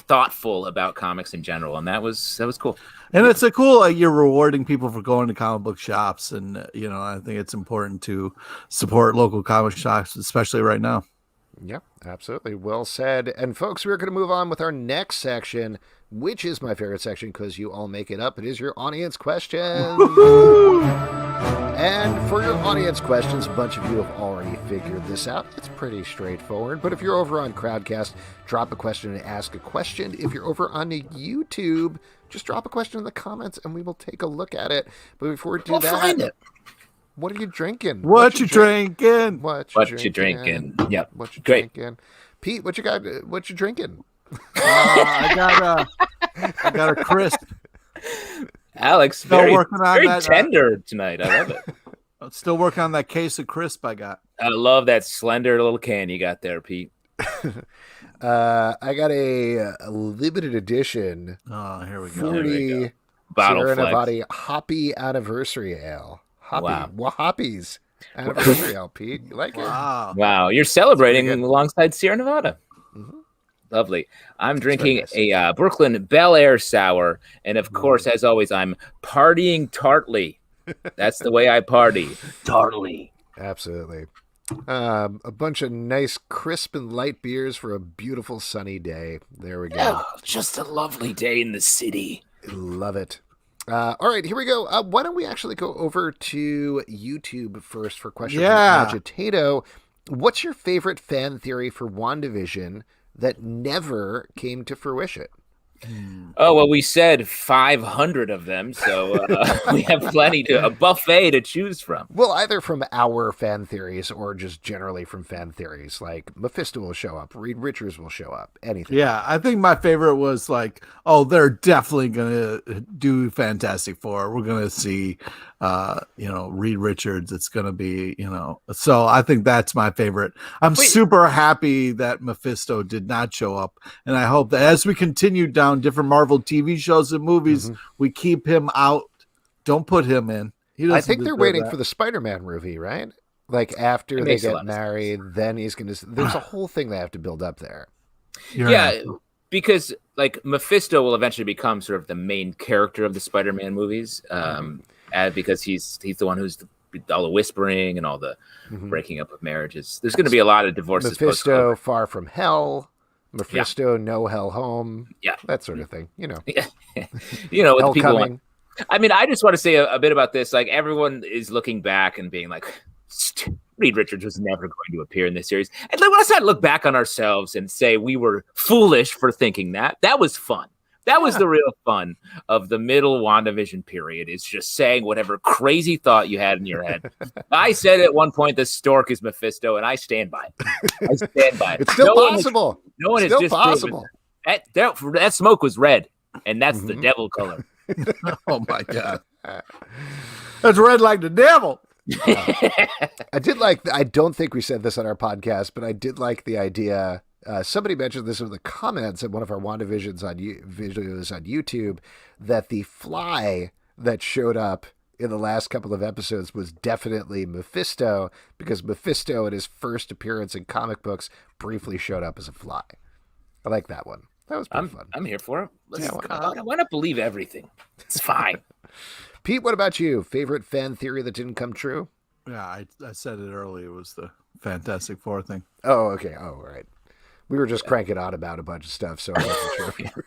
thoughtful about comics in general. And that was cool. And it's a cool, you're rewarding people for going to comic book shops. And, I think it's important to support local comic shops, especially right now. Yeah, absolutely. Well said. And folks, we're going to move on with our next section, which is my favorite section because you all make it up. It is your audience questions. And for your audience questions, a bunch of you have already figured this out. It's pretty straightforward. But if you're over on Crowdcast, drop a question and ask a question. If you're over on YouTube, just drop a question in the comments and we will take a look at it. But before we do that, find it. what are you drinking? What you drinking? What What you drinking? Yep. What you Great. drinking? Pete, what you got? What you drinking? I got a crisp. Alex, Still very, working on very that, tender tonight. I love it. I'm still working on that case of crisp I got. I love that slender little can you got there, Pete. I got a limited edition Oh, here we go. fruity Bottle Sierra flex. Nevada Hoppy Anniversary Ale. Hoppy. Wow. Well, Hoppies Anniversary Ale, Pete. You like it? Wow. Wow, you're celebrating Pretty good. alongside Sierra Nevada. Mhm. Lovely. I'm drinking very a Brooklyn Bel Air sour, and of course, as always, I'm partying tartly. That's the way I party. Tartly. Absolutely. A bunch of nice, crisp and light beers for a beautiful sunny day. There we go. Oh, just a lovely day in the city. Love it. All right, here we go. Why don't we actually go over to YouTube first for question Yeah. from Agitato. What's your favorite fan theory for WandaVision that never came to fruition? Oh, well, we said 500 of them, so we have plenty a buffet to choose from. Well, either from our fan theories or just generally from fan theories. Like Mephisto will show up, Reed Richards will show up, anything. Yeah, I think my favorite was like, oh, they're definitely gonna do Fantastic Four. We're gonna see, Reed Richards. It's gonna be, So I think that's my favorite. I'm super happy that Mephisto did not show up, and I hope that as we continue down different Marvel TV shows and movies, we keep him out. Don't put him in. I think they're waiting for the Spider-Man movie, right? Like after It they makes a lot get of married, then he's going to. There's a whole thing they have to build up there. Yeah, because like Mephisto will eventually become sort of the main character of the Spider-Man movies, because he's the one who's all the whispering and all the breaking up of marriages. There's going to be a lot of divorces. Mephisto, Far From Hell. Mephisto, No Hell Home. Yeah. That sort of thing. what Hell the people Coming. want. I mean, I just want to say a bit about this. Like, everyone is looking back and being like, Reed Richards was never going to appear in this series. And let's not look back on ourselves and say we were foolish for thinking that. That was fun. That was the real fun of the middle WandaVision period, is just saying whatever crazy thought you had in your head. I said at one point the stork is Mephisto, and I stand by it. I stand by it. It's still No one has- possible. No one has Still disproven possible. that smoke was red, and that's the devil color. Oh my god, that's red like the devil. I did like. I don't think we said this on our podcast, but I did like the idea. Somebody mentioned this in the comments at one of our WandaVisions videos on YouTube, that the fly that showed up in the last couple of episodes was definitely Mephisto, because Mephisto in his first appearance in comic books briefly showed up as a fly. I like that one. That was pretty fun. I'm here for it. Why Why not believe everything? It's fine. Pete, what about you? Favorite fan theory that didn't come true? Yeah, I said it earlier. It was the Fantastic Four thing. Oh, okay. Oh, all right. We were just cranking on about a bunch of stuff, so I wasn't sure if you were...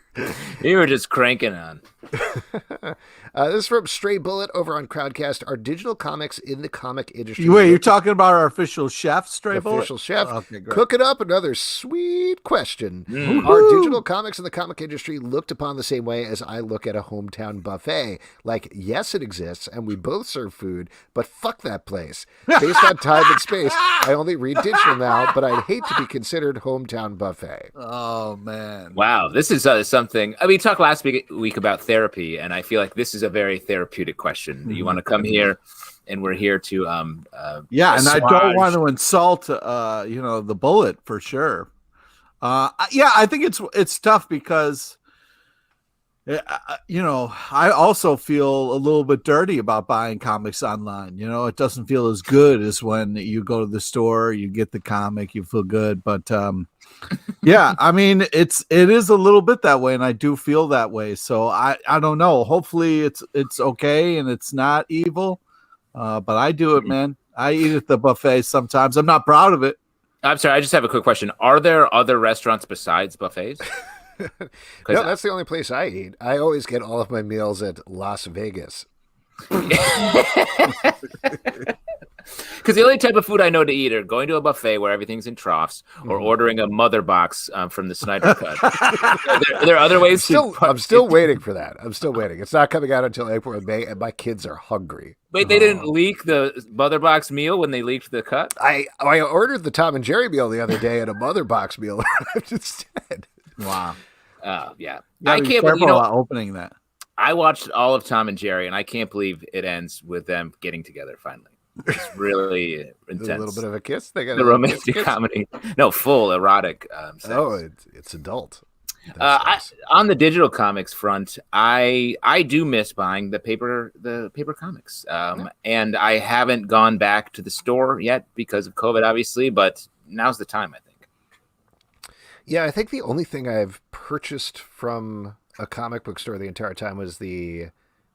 You were just cranking on. This is from Stray Bullet over on Crowdcast. Are digital comics in the comic industry? Wait, you're talking about our official chef, Stray Bullet? Official chef. Okay, great. Cooking up another sweet question. Mm. Are digital comics in the comic industry looked upon the same way as I look at a hometown buffet? Like, yes, it exists, and we both serve food, but fuck that place. Based on time and space, I only read digital now, but I'd hate to be considered hometown buffet. Oh, man. Wow, this is something. I mean, we talked last week about therapy, and I feel like this is a very therapeutic question. You want to come here, and we're here to and I don't want to insult the Bullet for sure. I think it's tough because I also feel a little bit dirty about buying comics online. It doesn't feel as good as when you go to the store, you get the comic, you feel good, but I mean, it is a little bit that way, and I do feel that way. So I don't know. Hopefully it's okay and it's not evil. But I do it, man. I eat at the buffet sometimes. I'm not proud of it. I'm sorry. I just have a quick question. Are there other restaurants besides buffets? No, that's the only place I eat. I always get all of my meals at Las Vegas. Because the only type of food I know to eat are going to a buffet where everything's in troughs, or ordering a mother box from the Snyder Cut. Are there other ways? I'm still waiting for that. I'm still waiting. It's not coming out until April and May, and my kids are hungry. Wait, they didn't leak the mother box meal when they leaked the cut? I ordered the Tom and Jerry meal the other day, and a mother box meal arrived instead. Wow. Yeah. I can't believe opening that. I watched all of Tom and Jerry, and I can't believe it ends with them getting together finally. It's really intense. A little bit of a kiss. They got the romantic comedy. No, full erotic sex. Oh, it's adult. On the digital comics front, I do miss buying the paper comics, and I haven't gone back to the store yet because of COVID, obviously. But now's the time, I think. Yeah, I think the only thing I've purchased from a comic book store the entire time was the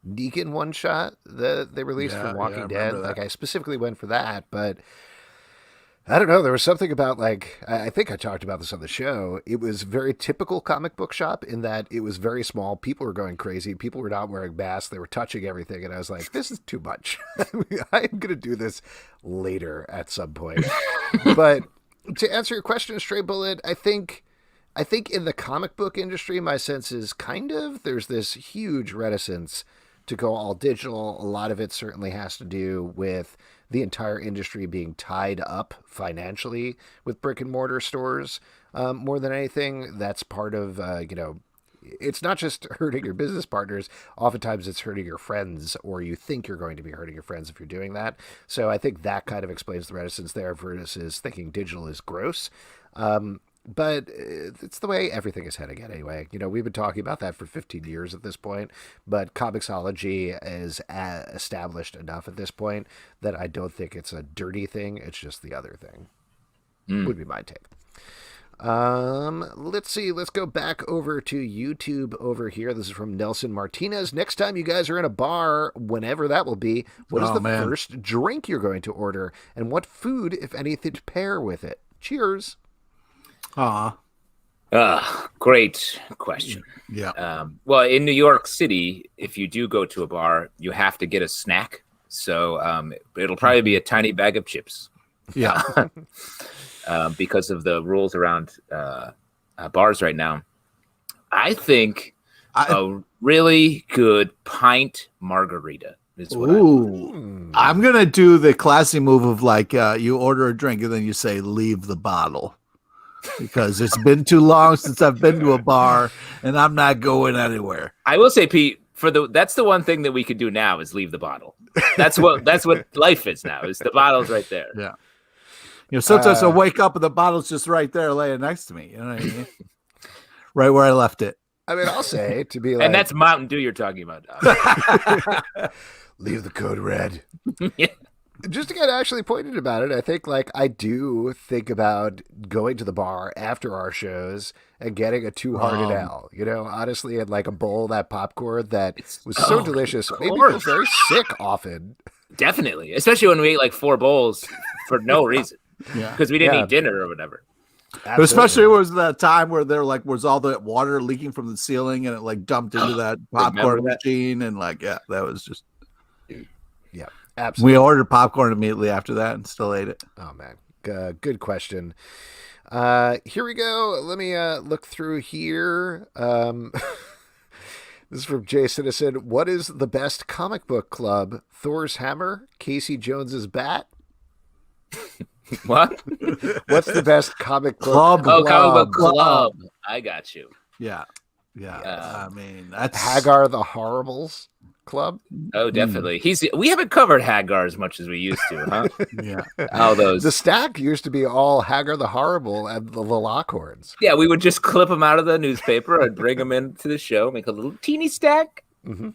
Negan one shot that they released from Walking Dead. Like, I specifically went for that, but I don't know. There was something about, like, I think I talked about this on the show. It was very typical comic book shop in that it was very small. People were going crazy. People were not wearing masks. They were touching everything. And I was like, this is too much. I'm going to do this later at some point. But to answer your question, Stray Bullet, I think in the comic book industry, my sense is there's this huge reticence to go all digital. A lot of it certainly has to do with the entire industry being tied up financially with brick and mortar stores. More than anything, that's part of, it's not just hurting your business partners. Oftentimes it's hurting your friends, or you think you're going to be hurting your friends if you're doing that. So I think that kind of explains the reticence there versus thinking digital is gross. But it's the way everything is heading at anyway. We've been talking about that for 15 years at this point, but Comixology is established enough at this point that I don't think it's a dirty thing. It's just the other thing. Would be my take. Let's see. Let's go back over to YouTube over here. This is from Nelson Martinez. Next time you guys are in a bar, whenever that will be, what is the first drink you're going to order, and what food, if anything, to pair with it? Cheers. Great question. Yeah. Well, in New York City, if you do go to a bar, you have to get a snack. So it'll probably be a tiny bag of chips. Yeah. Because of the rules around bars right now. I think a really good pint margarita is what I'm going to do the classy move of, like, you order a drink and then you say, leave the bottle. Because it's been too long since I've been to a bar, and I'm not going anywhere. I will say, Pete, that's the one thing that we could do now is leave the bottle. That's what life is now. Is the bottle's right there. Yeah. Sometimes I wake up and the bottle's just right there, laying next to me. You know what I mean? Right where I left it. I mean, I'll say to be like, and that's Mountain Dew you're talking about. Leave the code red. Yeah. Just to get actually pointed about it, I think, like, I do think about going to the bar after our shows and getting a two-hearted L, honestly, and like a bowl of that popcorn that was so delicious. Made me feel very sick often. Definitely, especially when we ate like 4 bowls for no reason. Yeah, because we didn't eat dinner or whatever. But especially it was that time where there like was all the water leaking from the ceiling and it like dumped into that popcorn machine and like that was just absolutely. We ordered popcorn immediately after that and still ate it. Oh man, good question. Here we go. Let me look through here. This is from Jay Citizen. What is the best comic book club? Thor's hammer, Casey Jones's bat. What? What's the best comic book club? Oh, comic book club. I got you. Yeah. I mean, that's Hagar the Horribles club. Oh, definitely. We haven't covered Hagar as much as we used to, huh? Yeah. All those. The stack used to be all Hagar the Horrible and the Lockhorns. Yeah, we would just clip them out of the newspaper and bring them into the show, make a little teeny stack. Mm-hmm.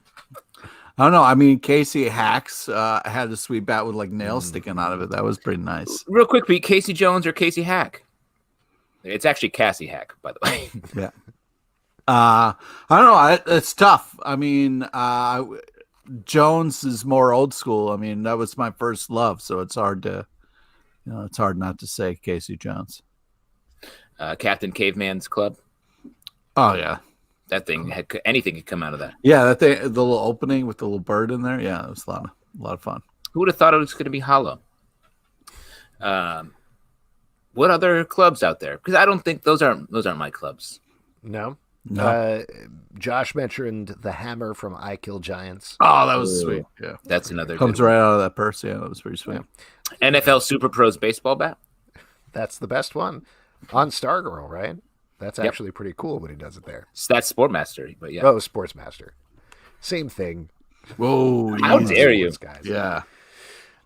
I don't know. I mean, Casey Hacks had a sweet bat with like nails sticking out of it. That was pretty nice. Real quick, Pete, Casey Jones or Casey Hack? It's actually Cassie Hack, by the way. Yeah. I don't know. It's tough. I mean, Jones is more old school. I mean, that was my first love, so it's hard not to say Casey Jones. Captain Caveman's Club. Oh yeah, that thing anything could come out of that. Yeah, that thing, the little opening with the little bird in there. Yeah, it was a lot of fun. Who would have thought it was going to be hollow? What other clubs out there? Because I don't think those aren't my clubs. No. No. Josh mentioned the hammer from I Kill Giants. Oh, that was sweet. Yeah, that's another comes right out of that purse. Yeah, that was pretty sweet. Yeah. NFL Super Pros baseball bat. That's the best one on Stargirl, right? That's actually pretty cool when he does it there. So that's Sportmaster, but yeah. Oh, Sportsmaster, same thing. Whoa! How dare you, guys? Yeah.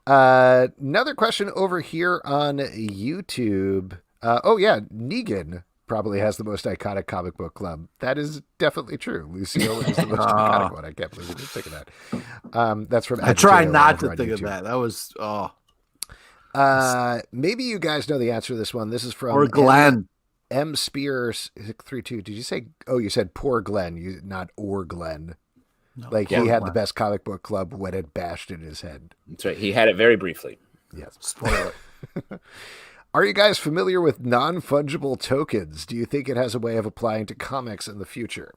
Another question over here on YouTube. Negan probably has the most iconic comic book club. That is definitely true. Lucille is the most iconic one. I can't believe we didn't think of that. That's from. I try not to think of that. That was maybe you guys know the answer to this one. This is from Glenn M Spears 32. Did you say? Oh, you said poor Glenn. Not or Glenn. No, like he had the best comic book club when it bashed in his head. That's right. He had it very briefly. Yes. Spoiler. Are you guys familiar with non-fungible tokens? Do you think it has a way of applying to comics in the future?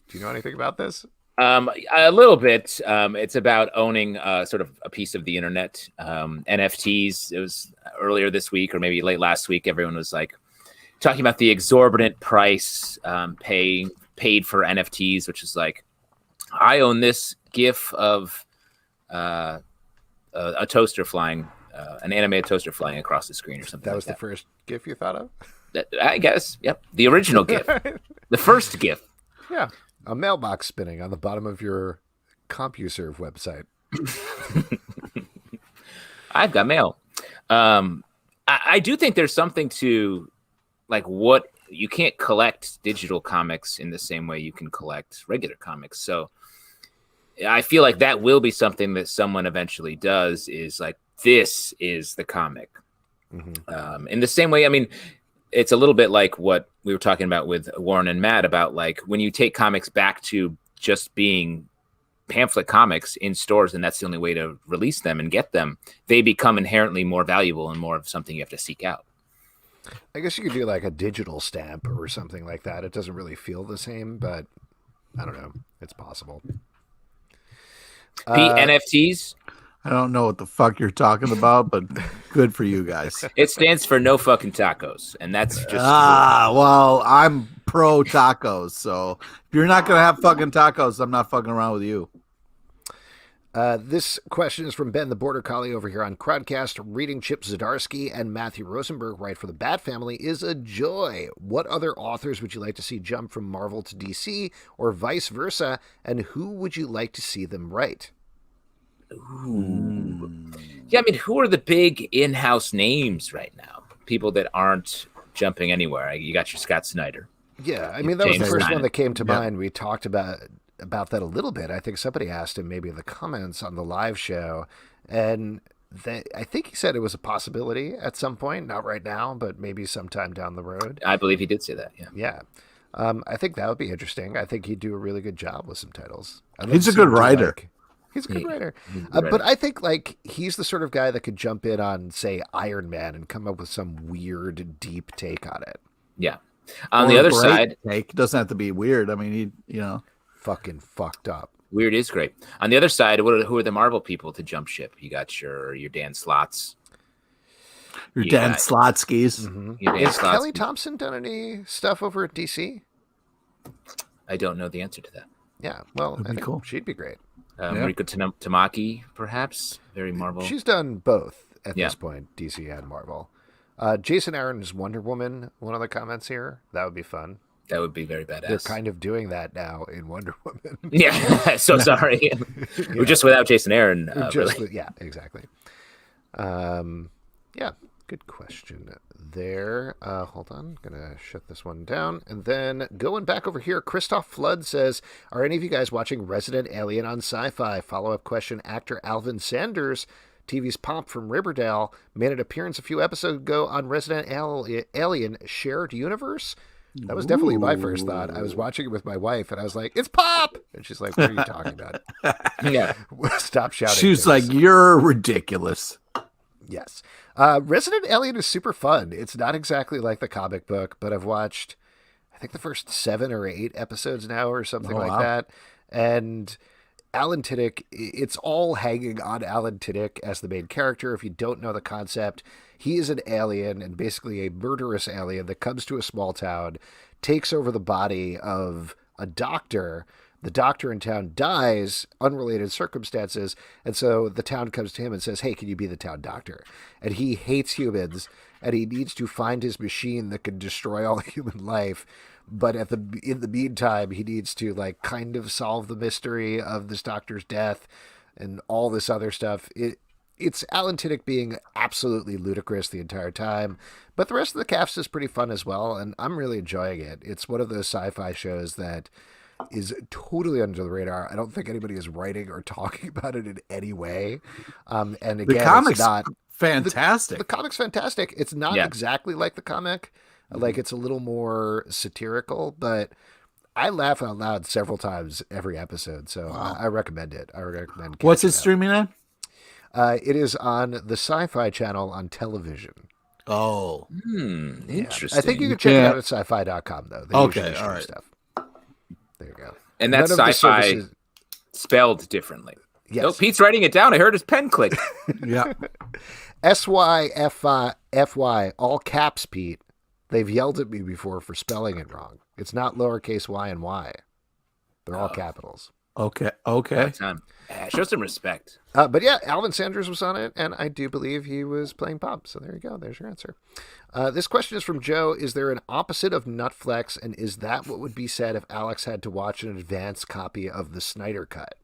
Do you know anything about this? A little bit. It's about owning sort of a piece of the internet. NFTs. It was earlier this week or maybe late last week. Everyone was like talking about the exorbitant price paid for NFTs, which is like, I own this GIF of a toaster flying. An animated toaster flying across the screen or something. That was the first GIF you thought of? I guess. Yep. The original GIF. The first GIF. Yeah. A mailbox spinning on the bottom of your CompuServe website. I've got mail. I do think there's something to like what you can't collect digital comics in the same way you can collect regular comics. So I feel like that will be something that someone eventually does is like, this is the comic. Mm-hmm. In the same way, I mean, it's a little bit like what we were talking about with Warren and Matt about like when you take comics back to just being pamphlet comics in stores and that's the only way to release them and get them, they become inherently more valuable and more of something you have to seek out. I guess you could do like a digital stamp or something like that. It doesn't really feel the same, but I don't know. It's possible. NFTs? I don't know what the fuck you're talking about, but good for you guys. It stands for no fucking tacos, and that's just well, I'm pro tacos, so if you're not gonna have fucking tacos, I'm not fucking around with you. This question is from Ben the Border Collie over here on Crowdcast. Reading Chip Zdarsky and Matthew Rosenberg write for the Bat Family is a joy. What other authors would you like to see jump from Marvel to DC or vice versa, and who would you like to see them write? Ooh. Yeah, I mean, who are the big in-house names right now? People that aren't jumping anywhere. You got your Scott Snyder. Yeah, I mean, that was the first one that came to mind. We talked about that a little bit. I think somebody asked him maybe in the comments on the live show, and I think he said it was a possibility at some point, not right now, but maybe sometime down the road. I believe he did say that, yeah. Yeah. I think that would be interesting. I think he'd do a really good job with some titles. He's a good writer. He's a good writer. He's a good But writer. I think like he's the sort of guy that could jump in on, say, Iron Man and come up with some weird, deep take on it. Yeah. On Or the a other great side, take. It doesn't have to be weird. I mean, Fucking fucked up. weird is great. On the other side, who are the Marvel people to jump ship? You got your Dan Slots. your Yeah. Dan Slotskis. Mm-hmm. Your Dan Has Slots. Kelly Thompson done any stuff over at DC? I don't know the answer to that. Yeah, well, That'd I be think cool. she'd be great. Yeah. Mariko Tamaki, perhaps. Very Marvel. She's done both at Yeah. this point, DC and Marvel. Jason Aaron's Wonder Woman, one of the comments here. That would be fun. That would be very badass. They're kind of doing that now in Wonder Woman. Yeah, so sorry. We're just without Jason Aaron. Really. Yeah, exactly. Yeah, good question there. Hold on, gonna shut this one down. And then going back over here, Christoph Flood says, are any of you guys watching Resident Alien on Sci-Fi? Follow-up question, actor Alvin Sanders, TV's Pomp from Riverdale, made an appearance a few episodes ago on Resident Alien Shared Universe. That was definitely my first thought. I was watching it with my wife, and I was like, it's Pop! And she's like, what are you talking about? Yeah. Stop shouting. She was things. like, "You're ridiculous." Yes. Resident Alien is super fun. It's not exactly like the comic book, but I've watched, I think, the first 7 or 8 episodes now or something like wow. that. And Alan Tudyk, it's all hanging on Alan Tudyk as the main character. If you don't know the concept, he is an alien and basically a murderous alien that comes to a small town, takes over the body of a doctor. The doctor in town dies, unrelated circumstances, and so the town comes to him and says, hey, can you be the town doctor? And he hates humans, and he needs to find his machine that can destroy all human life. But in the meantime, he needs to like kind of solve the mystery of this doctor's death and all this other stuff. It's Alan Tudyk being absolutely ludicrous the entire time, but the rest of the cast is pretty fun as well, and I'm really enjoying it. It's one of those sci-fi shows that is totally under the radar. I don't think anybody is writing or talking about it in any way. And again, The comics it's not fantastic. the comic's fantastic. It's not exactly like the comic. Like it's a little more satirical, but I laugh out loud several times every episode. So I recommend it. I recommend. What's it catching streaming on? up. It is on the Sci-Fi Channel on television. Oh, Interesting. I think you can check it out at sci-fi.com though. They Okay, usually stream all right. stuff. There you go. And that's None of the sci-fi services- spelled differently. Yes. Oh, Pete's writing it down. I heard his pen click. yeah. SYFY, all caps, Pete. They've yelled at me before for spelling it wrong. It's not lowercase y and y. They're all capitals. Okay. Time. Show some respect. But yeah, Alvin Sanders was on it, and I do believe he was playing Pop. So there you go. There's your answer. This question is from Joe. Is there an opposite of Nutflex, and is that what would be said if Alex had to watch an advanced copy of the Snyder Cut?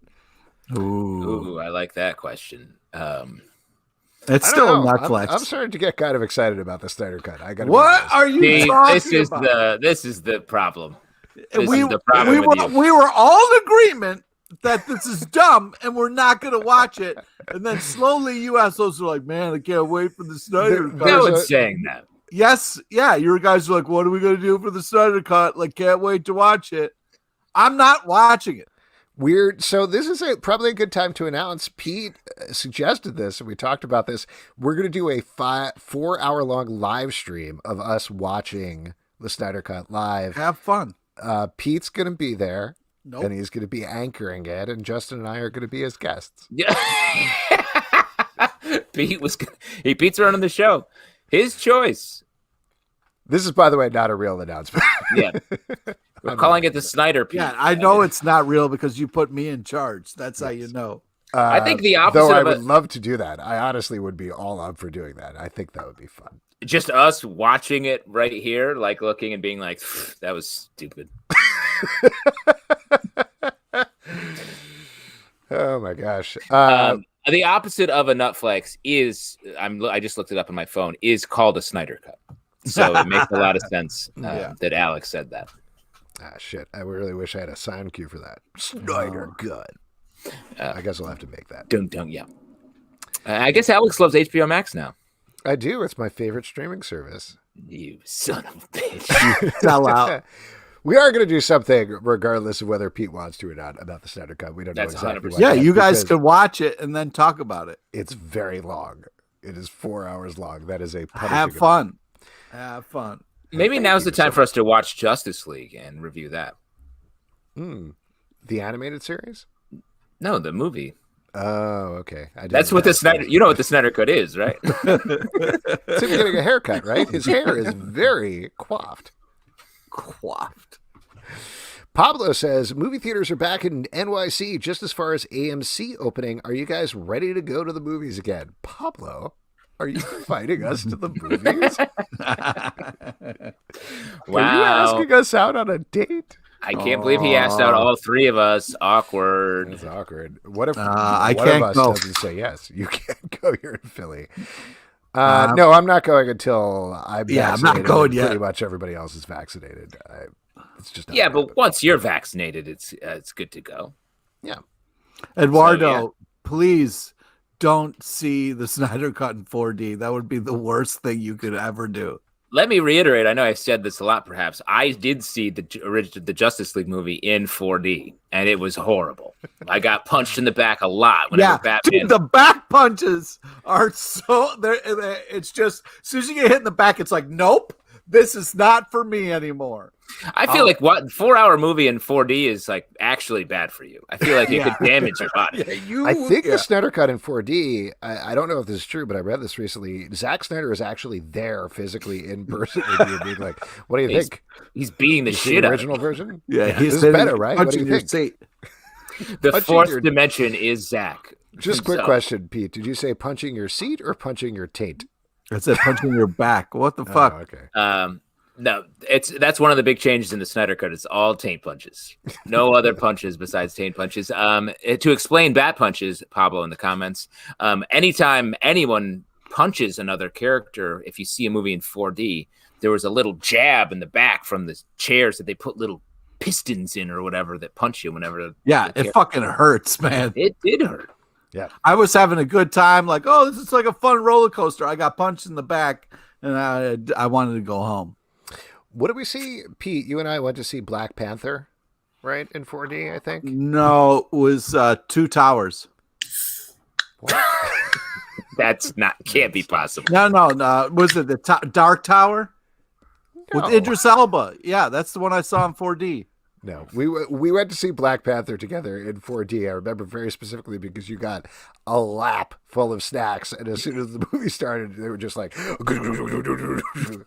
Ooh, I like that question. It's I still don't know. Netflix. I'm starting to get kind of excited about the Snyder Cut. I got. What are you See, talking this is the problem. This we, is the problem with you. we were all in agreement that this is dumb and we're not going to watch it. And then slowly you assholes are like, man, I can't wait for the Snyder Cut. No one's saying that. Yes. Yeah. You guys are like, what are we going to do for the Snyder Cut? Like, can't wait to watch it. I'm not watching it. Weird. So this is probably a good time to announce. Pete suggested this, and we talked about this. We're going to do a 4-hour-long live stream of us watching the Snyder Cut live. Have fun. Pete's going to be there, Nope. and he's going to be anchoring it, and Justin and I are going to be his guests. Yeah. Pete's running the show. His choice. This is, by the way, not a real announcement. Yeah. We're calling it the Snyder Pete. Yeah, I know it's not real because you put me in charge. That's how you know. I think the opposite Though I of would love to do that. I honestly would be all up for doing that. I think that would be fun. just us watching it right here, like looking and being like, that was stupid. Oh my gosh. The opposite of a Nutflex is, I just looked it up on my phone, is called a Snyder Cut. So it makes a lot of sense that Alex said that. Shit. I really wish I had a sound cue for that. Snyder Cut. I guess I'll have to make that. Dun, yeah. I guess Alex loves HBO Max now. I do. It's my favorite streaming service. You son of a bitch. Sell out. We are going to do something, regardless of whether Pete wants to or not, about the Snyder Cut. We don't know That's exactly 100%. what Yeah, yet, you guys because can watch it and then talk about it. It's very long. It is 4 hours long. That is a punishing Have fun. Have fun. Maybe Thank now's you the time so for us to watch Justice League and review that. The animated series? No, the movie. Oh, okay. That's what the Snyder. You know what the Snyder Cut is, right? It's him getting a haircut, right? His hair is very coiffed. Pablo says, movie theaters are back in NYC just as far as AMC opening. Are you guys ready to go to the movies again? Pablo, are you inviting us to the movies? Wow. Are you asking us out on a date? I can't believe he asked out all three of us. Awkward. That's awkward. What if I one can't of us go. doesn't say yes? You can't go. You're in Philly. No, I'm not going until I'm vaccinated. I'm not going and yet. Pretty much everybody else is vaccinated. It's just not Yeah, gonna but happen. once you're vaccinated, it's good to go. Yeah. Eduardo, please don't see the Snyder Cut in 4D. That would be the worst thing you could ever do. Let me reiterate. I know I've said this a lot, perhaps. I did see the Justice League movie in 4D, and it was horrible. I got punched in the back a lot whenever Batman. Dude, the back punches are so. It's just as soon as you get hit in the back, it's like, nope, this is not for me anymore. I feel like 4-hour movie in 4D is like actually bad for you. I feel like it could damage your body. I think the Snyder Cut in 4D, I don't know if this is true, but I read this recently. Zack Snyder is actually there physically in person with you, being like, what do you think? He's beating the You see shit the out of original it. version? Yeah, This is better, right? What do Punching you your think? seat. The Punching fourth your- dimension is Zach. Just quick So- question, Pete. Did you say punching your seat or punching your taint? I said punching your back. What the fuck? Oh, okay. No, that's one of the big changes in the Snyder Cut. It's all taint punches. No other punches besides taint punches. To explain bat punches, Pablo in the comments, anytime anyone punches another character, if you see a movie in 4D, there was a little jab in the back from the chairs that they put little pistons in or whatever that punch you whenever. Yeah, it fucking hurts, man. It did hurt. Yeah. I was having a good time, like, oh, this is like a fun roller coaster. I got punched in the back, and I wanted to go home. What did we see? Pete, you and I went to see Black Panther, right? In 4D, I think. No, it was Two Towers. That's can't be possible. No. Was it the Dark Tower with No. Idris Elba? Yeah, that's the one I saw in 4D. No, we went to see Black Panther together in 4D. I remember very specifically because you got a lap full of snacks, and as soon as the movie started, they were just like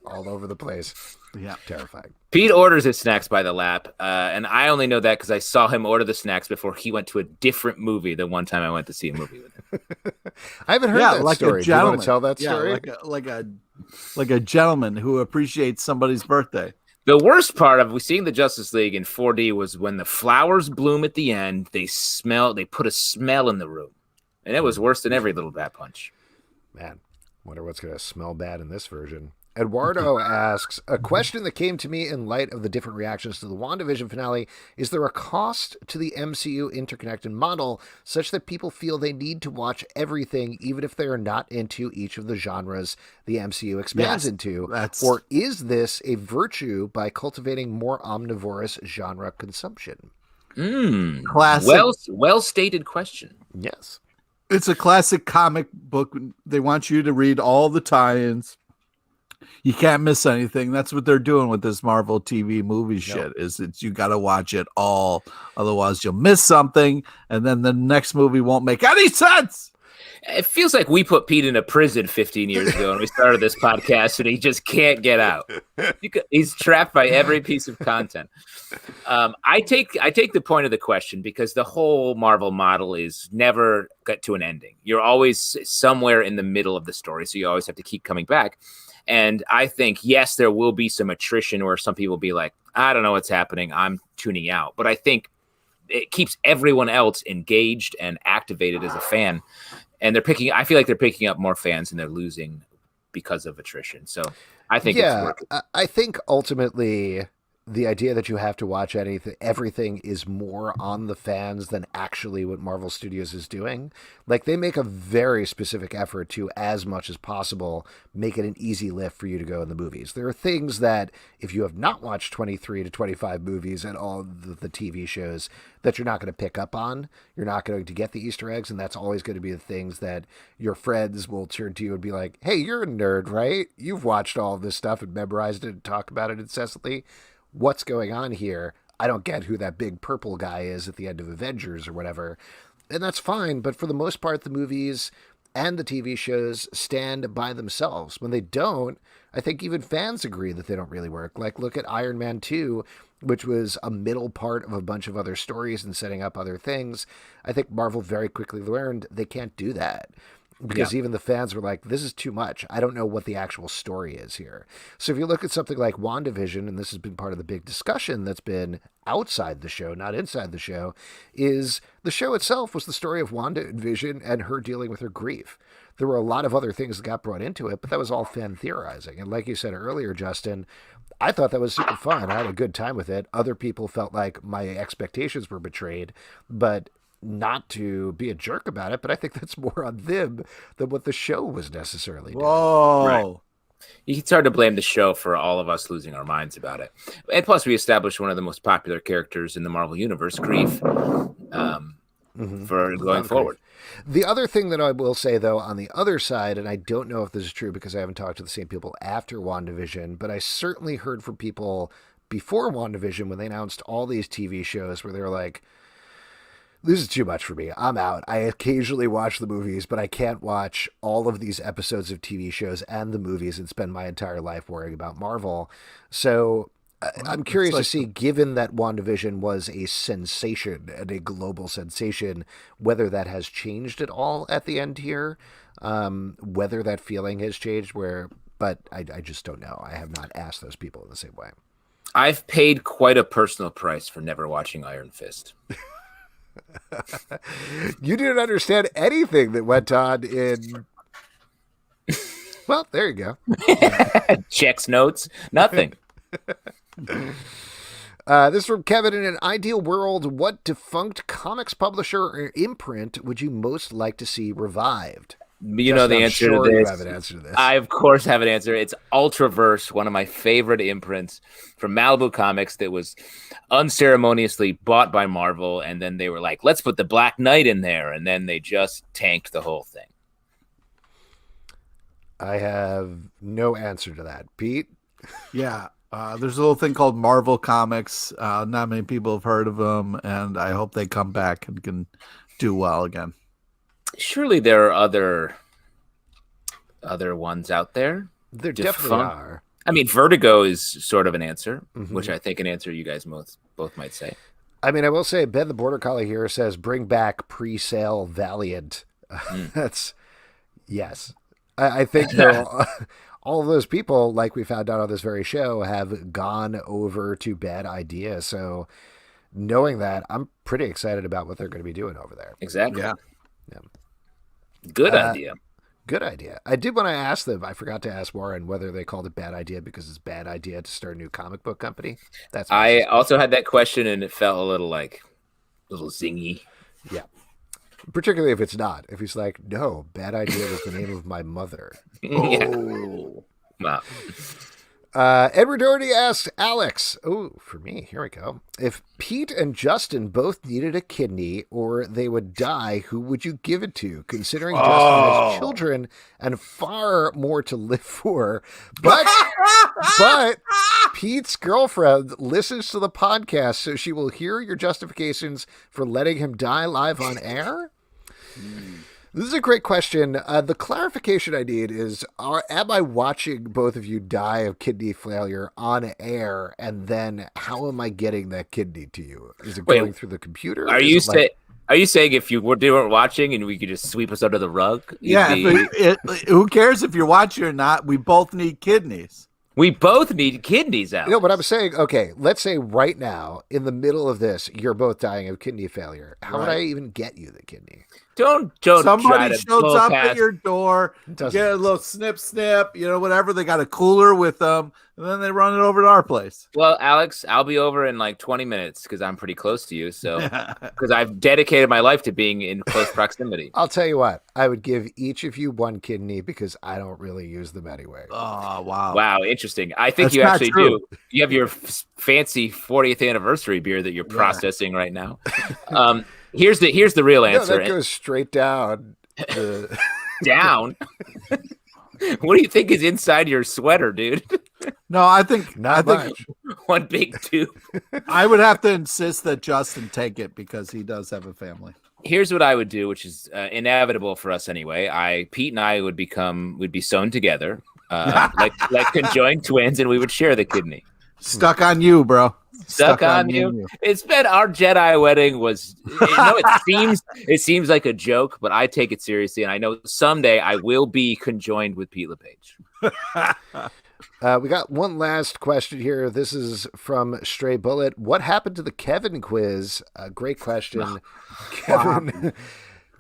all over the place. Yeah, Terrifying. Pete orders his snacks by the lap, and I only know that because I saw him order the snacks before he went to a different movie the one time I went to see a movie with him. I haven't heard that like story. a Do you want gentleman. to tell that Yeah, story? like a gentleman who appreciates somebody's birthday. The worst part of seeing the Justice League in 4D was when the flowers bloom at the end. They put a smell in the room, and it was worse than every little bat punch. Man, wonder what's going to smell bad in this version. Eduardo asks, a question that came to me in light of the different reactions to the Wanda Vision finale. Is there a cost to the MCU interconnected model such that people feel they need to watch everything, even if they are not into each of the genres the MCU expands into? Or is this a virtue by cultivating more omnivorous genre consumption? Classic. Well stated question. Yes. It's a classic comic book. They want you to read all the tie-ins. You can't miss anything. That's what they're doing with this Marvel TV movie shit. Is you got to watch it all, otherwise you'll miss something, and then the next movie won't make any sense. It feels like we put Pete in a prison 15 years ago when we started this podcast, and he just can't get out. He's trapped by every piece of content. I take the point of the question because the whole Marvel model is never get to an ending. You're always somewhere in the middle of the story, so you always have to keep coming back. And I think, yes, there will be some attrition where some people will be like, I don't know what's happening, I'm tuning out. But I think it keeps everyone else engaged and activated as a fan. And I feel like they're picking up more fans and they're losing because of attrition. So I think it's working. I think ultimately the idea that you have to watch everything is more on the fans than actually what Marvel Studios is doing. Like, they make a very specific effort to, as much as possible, make it an easy lift for you to go in the movies. There are things that, if you have not watched 23 to 25 movies and all the TV shows, that you're not going to pick up on. You're not going to get the Easter eggs, and that's always going to be the things that your friends will turn to you and be like, hey, you're a nerd, right? You've watched all of this stuff and memorized it and talk about it incessantly. What's going on here? I don't get who that big purple guy is at the end of Avengers or whatever. And that's fine, but for the most part, the movies and the TV shows stand by themselves. When they don't, I think even fans agree that they don't really work. Like, look at Iron Man 2, which was a middle part of a bunch of other stories and setting up other things. I think Marvel very quickly learned they can't do that. Because even the fans were like, this is too much. I don't know what the actual story is here. So if you look at something like Wanda Vision, and this has been part of the big discussion that's been outside the show, not inside the show, is the show itself was the story of Wanda Vision and her dealing with her grief. There were a lot of other things that got brought into it, but that was all fan theorizing. And like you said earlier, Justin, I thought that was super fun. I had a good time with it. Other people felt like my expectations were betrayed, but not to be a jerk about it, but I think that's more on them than what the show was necessarily doing. Whoa. Right. It's hard to blame the show for all of us losing our minds about it. And plus, we established one of the most popular characters in the Marvel Universe, Grief, for going forward. The other thing that I will say, though, on the other side, and I don't know if this is true because I haven't talked to the same people after WandaVision, but I certainly heard from people before WandaVision when they announced all these TV shows where they were like, this is too much for me. I'm out. I occasionally watch the movies, but I can't watch all of these episodes of TV shows and the movies and spend my entire life worrying about Marvel. So I'm curious to see, given that WandaVision was a sensation and a global sensation, whether that has changed at all at the end here, whether that feeling has changed but I just don't know. I have not asked those people in the same way. I've paid quite a personal price for never watching Iron Fist. You didn't understand anything that went on in. Well, there you go. Checks notes, nothing. This is from Kevin. In an ideal world, what defunct comics publisher or imprint would you most like to see revived? You know the answer to this. You have an answer to this. I, of course, have an answer. It's Ultraverse, one of my favorite imprints from Malibu Comics that was unceremoniously bought by Marvel, and then they were like, let's put the Black Knight in there, and then they just tanked the whole thing. I have no answer to that. Pete? Yeah. There's a little thing called Marvel Comics. Not many people have heard of them, and I hope they come back and can do well again. Surely there are other ones out there. There definitely are. I mean, Vertigo is sort of an answer, which I think an answer you guys both might say. I mean, I will say Ben the Border Collie here says bring back pre-sale Valiant. That's yes. I think all of those people, like we found out on this very show, have gone over to Bad Idea. So knowing that, I'm pretty excited about what they're going to be doing over there. Exactly. Yeah. Good idea. Good idea. I did when I asked them, I forgot to ask Warren whether they called it Bad Idea because it's Bad Idea to start a new comic book company. I also had that question, and it felt a little zingy. Yeah. Particularly if it's not. If he's like, no, Bad Idea was the name of my mother. Oh. Wow. Edward Doherty asks Alex, for me, here we go. If Pete and Justin both needed a kidney or they would die, who would you give it to? Considering Justin has children and far more to live for. But Pete's girlfriend listens to the podcast, so she will hear your justifications for letting him die live on air? This is a great question. The clarification I need is, am I watching both of you die of kidney failure on air, and then how am I getting that kidney to you? Is it going through the computer? Are you saying if you weren't watching and we could just sweep us under the rug? Yeah, who cares if you're watching or not? We both need kidneys. We both need kidneys out. You know what I'm saying? Okay, let's say right now, in the middle of this, you're both dying of kidney failure. How would I even get you the kidney? Don't try Somebody to shows blow up past. at your door, Doesn't. get a little snip, whatever. They got a cooler with them, and then they run it over to our place. Well, Alex, I'll be over in like 20 minutes because I'm pretty close to you. So, because I've dedicated my life to being in close proximity. I'll tell you what, I would give each of you one kidney because I don't really use them anyway. Oh, wow. Wow, interesting. I think That's you not actually true. do. You have your fancy 40th anniversary beer that you're processing right now. Here's the real answer. That goes straight down. Down. What do you think is inside your sweater, dude? No, I think Not much. One big tube. I would have to insist that Justin take it because he does have a family. Here's what I would do, which is inevitable for us anyway. Pete and I would be sewn together, like conjoined twins, and we would share the kidney. Stuck on you, bro. Stuck on you. It's been our Jedi wedding was. It seems like a joke, but I take it seriously, and I know someday I will be conjoined with Pete LePage. We got one last question here. This is from Stray Bullet. What happened to the Kevin quiz? Great question. Kevin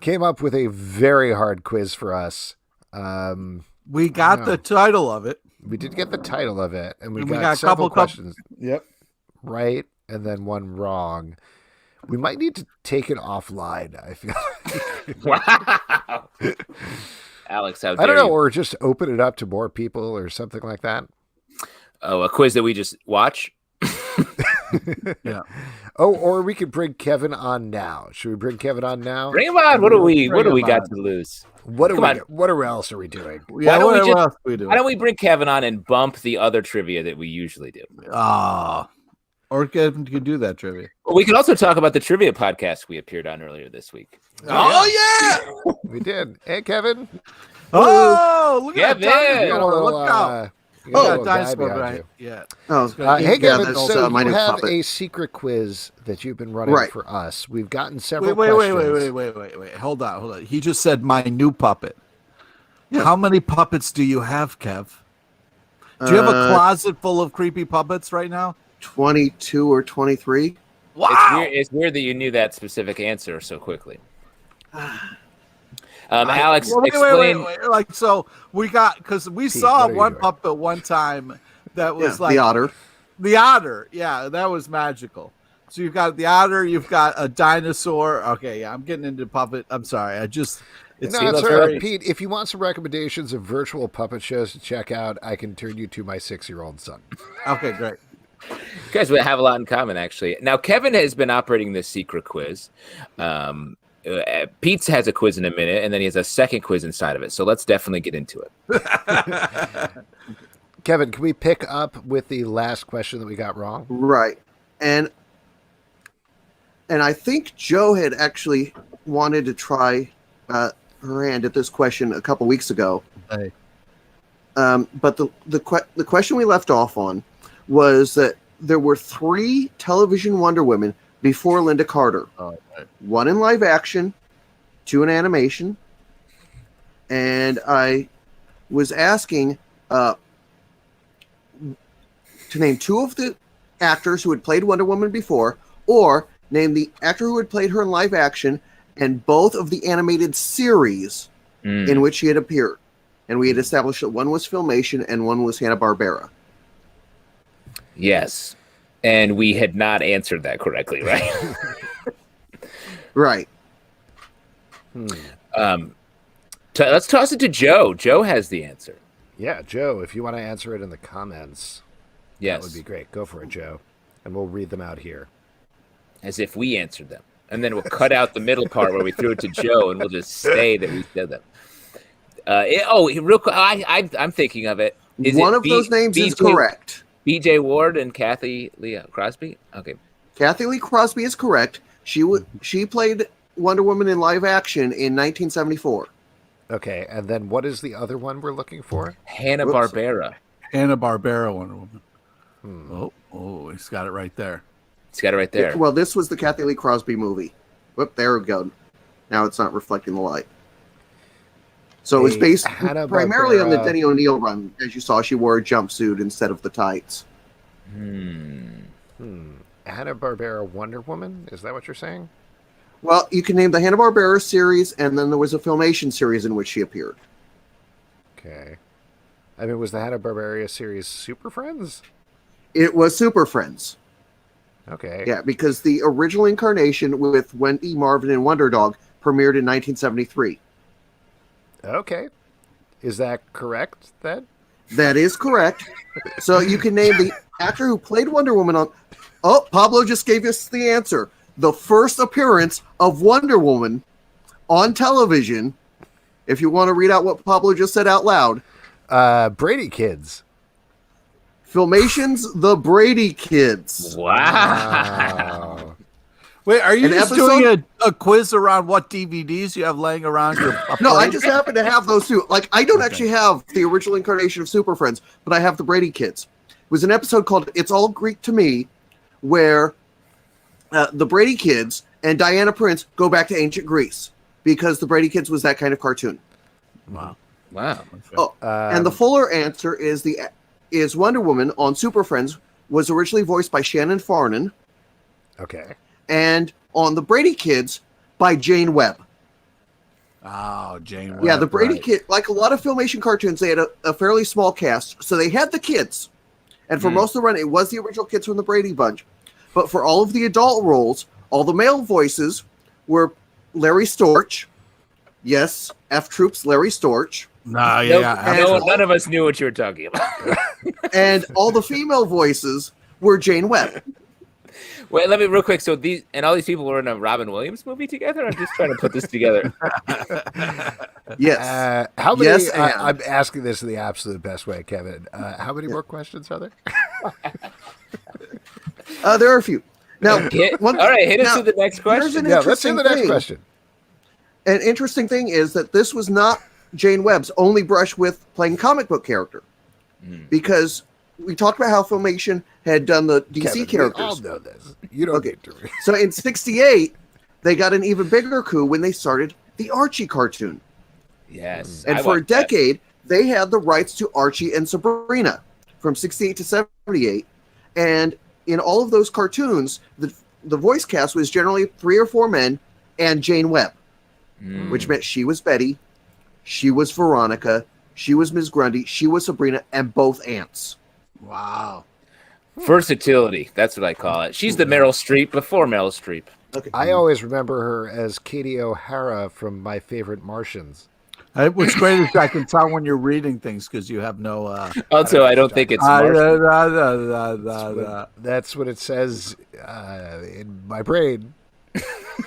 came up with a very hard quiz for us. We got the title of it. We did get the title of it, and we And got several questions. Yep. Right, and then one wrong. We might need to take it offline, I feel like. Wow. Alex, how dare I don't know, you? or just open it up to more people or something like that. Oh, a quiz that we just watch? Yeah. Oh, or we could bring Kevin on now. Should we bring Kevin on now? Bring him on. What do we him got on. to lose? What Come on. else are we doing? Yeah, don't we what just- else we do? Why don't we bring Kevin on and bump the other trivia that we usually do? Or Kevin could do that trivia. Well, we could also talk about the trivia podcast we appeared on earlier this week. Oh, yeah. We did. Hey, Kevin. Oh, look at Kevin. that. You got a little, Look out. you got a Oh, little guy dinosaur, behind right? you. Yeah. Oh, Hey, yeah, Kevin, that's so my you new have puppet. a secret quiz that you've been running Right. for us. We've gotten several Wait. questions. Hold on. He just said my new puppet. Yeah. How many puppets do you have, Kev? Do you have a closet full of creepy puppets right now? 22 or 23. Wow. It's weird that you knew that specific answer so quickly. Alex, Well, explain. wait. Like, so we got, because we Pete, saw what are you one doing? puppet one time that was Yeah, like the otter. The otter. Yeah, that was magical. So you've got the otter, you've got a dinosaur. Okay, yeah, I'm getting into puppet. I'm sorry. No, it's it's that's all right. right. Pete, if you want some recommendations of virtual puppet shows to check out, I can turn you to my 6-year-old son. okay, great. You guys would have a lot in common, actually. Now, Kevin has been operating this secret quiz. Pete has a quiz in a minute, and then he has a second quiz inside of it. So let's definitely get into it. Kevin, can we pick up with the last question that we got wrong? Right. And I think Joe had actually wanted to try her hand at this question a couple weeks ago. Hey. But the question we left off on was that there were 3 television Wonder Women before Linda Carter. Oh, right. 1 in live action, 2 in animation. And I was asking to name 2 of the actors who had played Wonder Woman before, or name the actor who had played her in live action and both of the animated series in which she had appeared. And we had established that one was Filmation and one was Hanna-Barbera. Yes. And we had not answered that correctly, right? Right. Let's toss it to Joe. Joe has the answer. Yeah, Joe, if you want to answer it in the comments, Yes. that would be great. Go for it, Joe. And we'll read them out here. As if we answered them. And then we'll cut out the middle part where we threw it to Joe, and we'll just say that we said them. Real quick, I'm thinking of it. Is One it of those names is correct. B.J. Ward and Kathy Lee Crosby? Okay. Kathy Lee Crosby is correct. She played Wonder Woman in live action in 1974. Okay, and then what is the other one we're looking for? Hanna-Barbera. Hanna-Barbera Wonder Woman. Oh, he's got it right there. It's got it right there. Well, this was the Kathy Lee Crosby movie. Whoop, there we go. Now it's not reflecting the light. So it was based primarily on the Denny O'Neil run. As you saw, she wore a jumpsuit instead of the tights. Hanna-Barbera Wonder Woman? Is that what you're saying? Well, you can name the Hanna-Barbera series, and then there was a Filmation series in which she appeared. Okay. I mean, was the Hanna-Barbera series Super Friends? It was Super Friends. Okay. Yeah, because the original incarnation with Wendy, Marvin, and Wonder Dog premiered in 1973. Okay. Is that correct, then? That is correct. So you can name the actor who played Wonder Woman on... Oh, Pablo just gave us the answer. The first appearance of Wonder Woman on television. If you want to read out what Pablo just said out loud. Brady Kids. Filmation's The Brady Kids. Wow. Wait, are you An just episode- doing a quiz around what DVDs you have laying around your No, I plate? just happen to have those two. Like, I don't actually have the original incarnation of Super Friends, but I have the Brady Kids. It was an episode called It's All Greek to Me, where the Brady Kids and Diana Prince go back to ancient Greece, because the Brady Kids was that kind of cartoon. Wow. Wow. Oh, and the fuller answer is Wonder Woman on Super Friends was originally voiced by Shannon Farnan, Okay. and on the Brady Kids by Jane Webb. Oh, Jane. Yeah, the Webb, Brady right. Kid, like a lot of Filmation cartoons, they had a fairly small cast, so they had the kids, and for most of the run, it was the original kids from the Brady Bunch. But for all of the adult roles, all the male voices were Larry Storch. Yes, F Troops, Larry Storch. No, yeah. None of us knew what you were talking about. And all the female voices were Jane Webb. Wait, let me real quick. So all these people were in a Robin Williams movie together. I'm just trying to put this together. Yes. How many? Yes, and- I'm asking this in the absolute best way, Kevin. How many more questions are there? There are a few. Now, All right, hit us to the next here's question. an Yeah, let's hear the next thing. question. An interesting thing is that this was not Jane Webb's only brush with playing comic book character, because we talked about how Filmation had done the DC Kevin, we characters. all know this. You don't Okay. need to read. So in '68, they got an even bigger coup when they started the Archie cartoon, Yes. and I for a watched that. decade they had the rights to Archie and Sabrina from '68 to '78, and in all of those cartoons, the voice cast was generally 3 or 4 men and Jane Webb, which meant she was Betty, she was Veronica, she was Ms. Grundy, she was Sabrina, and both aunts. Wow. Versatility. That's what I call it. She's the Meryl Streep before Meryl Streep. Okay. I always remember her as Katie O'Hara from My Favorite Martians. What's great is I can tell when you're reading things because you have no. Also, I don't think it's Martian. That's what it says in my brain.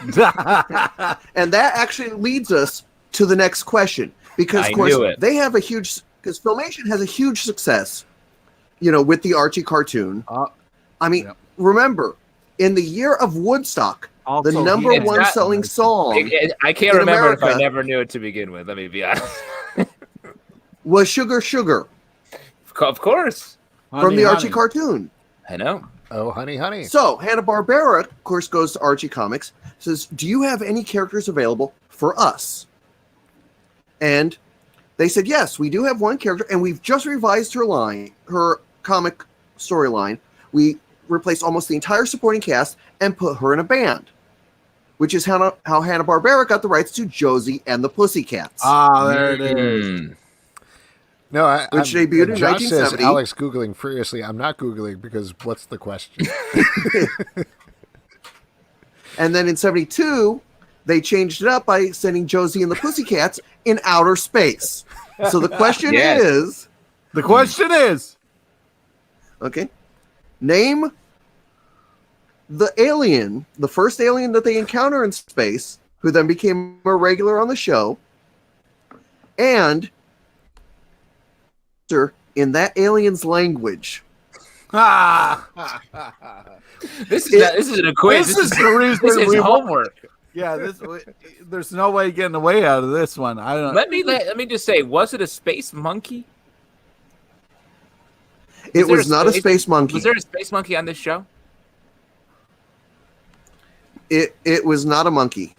And that actually leads us to the next question, because I of course knew it. they have a huge, because Filmation has a huge success, with the Archie cartoon. I mean, remember, in the year of Woodstock, Also, the number it's one not- selling song I can't in remember if I America- never knew it to begin with. Let me be honest. was Sugar Sugar Of course. from the Archie cartoon. I know. Oh, honey, honey. So Hanna-Barbera, of course, goes to Archie Comics, says, do you have any characters available for us? And they said, yes, we do have one character, and we've just revised her comic storyline. We replaced almost the entire supporting cast and put her in a band, which is how Hanna-Barbera got the rights to Josie and the Pussycats. There it is. No, Which debuted in Josh says 1970. Alex Googling furiously. I'm not Googling because what's the question? And then in 72, they changed it up by sending Josie and the Pussycats in outer space. So the question Yes. is, The question is. okay, name the alien, the first alien that they encounter in space, who then became a regular on the show, and in that alien's language. This isn't a quiz. This is the reason this is we homework. Yeah, there's no way getting away out of this one. I don't. Let me just say, was it a space monkey? It was not a space monkey. Was there a space monkey on this show? It was not a monkey.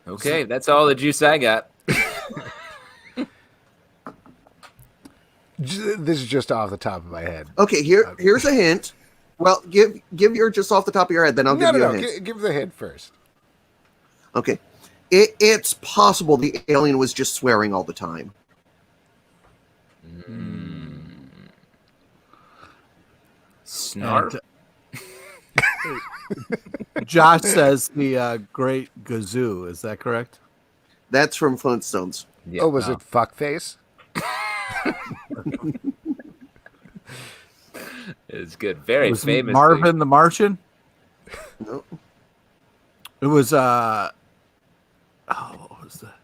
Okay, that's all the juice I got. This is just off the top of my head. Okay, here's a hint. Well, give your just off the top of your head, then I'll give you a hint. Give the hint first. Okay. It's possible the alien was just swearing all the time. Snarf. Josh says the Great Gazoo. Is that correct? That's from Flintstones. Yeah, Oh, was it Fuckface? It's good. Very Was famous. Marvin the Martian? No. It was what was that?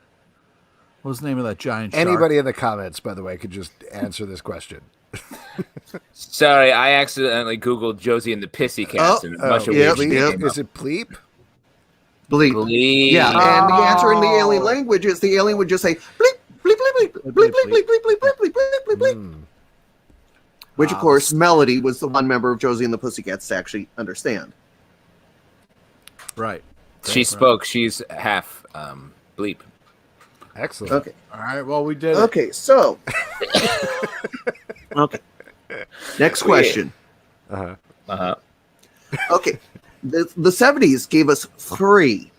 What was the name of that giant shark? Anybody in the comments, by the way, could just answer this question. Sorry, I accidentally Googled Josie and the Pussycats. And a bunch of weird shit came Is up. it Bleep? Bleep. Bleep. Yeah, and the answer in the alien language is the alien would just say bleep, bleep, bleep, bleep, bleep, bleep, bleep, bleep, bleep, bleep, bleep, bleep, bleep. Which, of course, Melody was the one member of Josie and the Pussycats to actually understand. Right. She spoke. She's half bleep. Excellent. Okay. All right. Well, we did. Okay, so. Okay. Next question. Uh-huh. Okay. The 70s gave us 3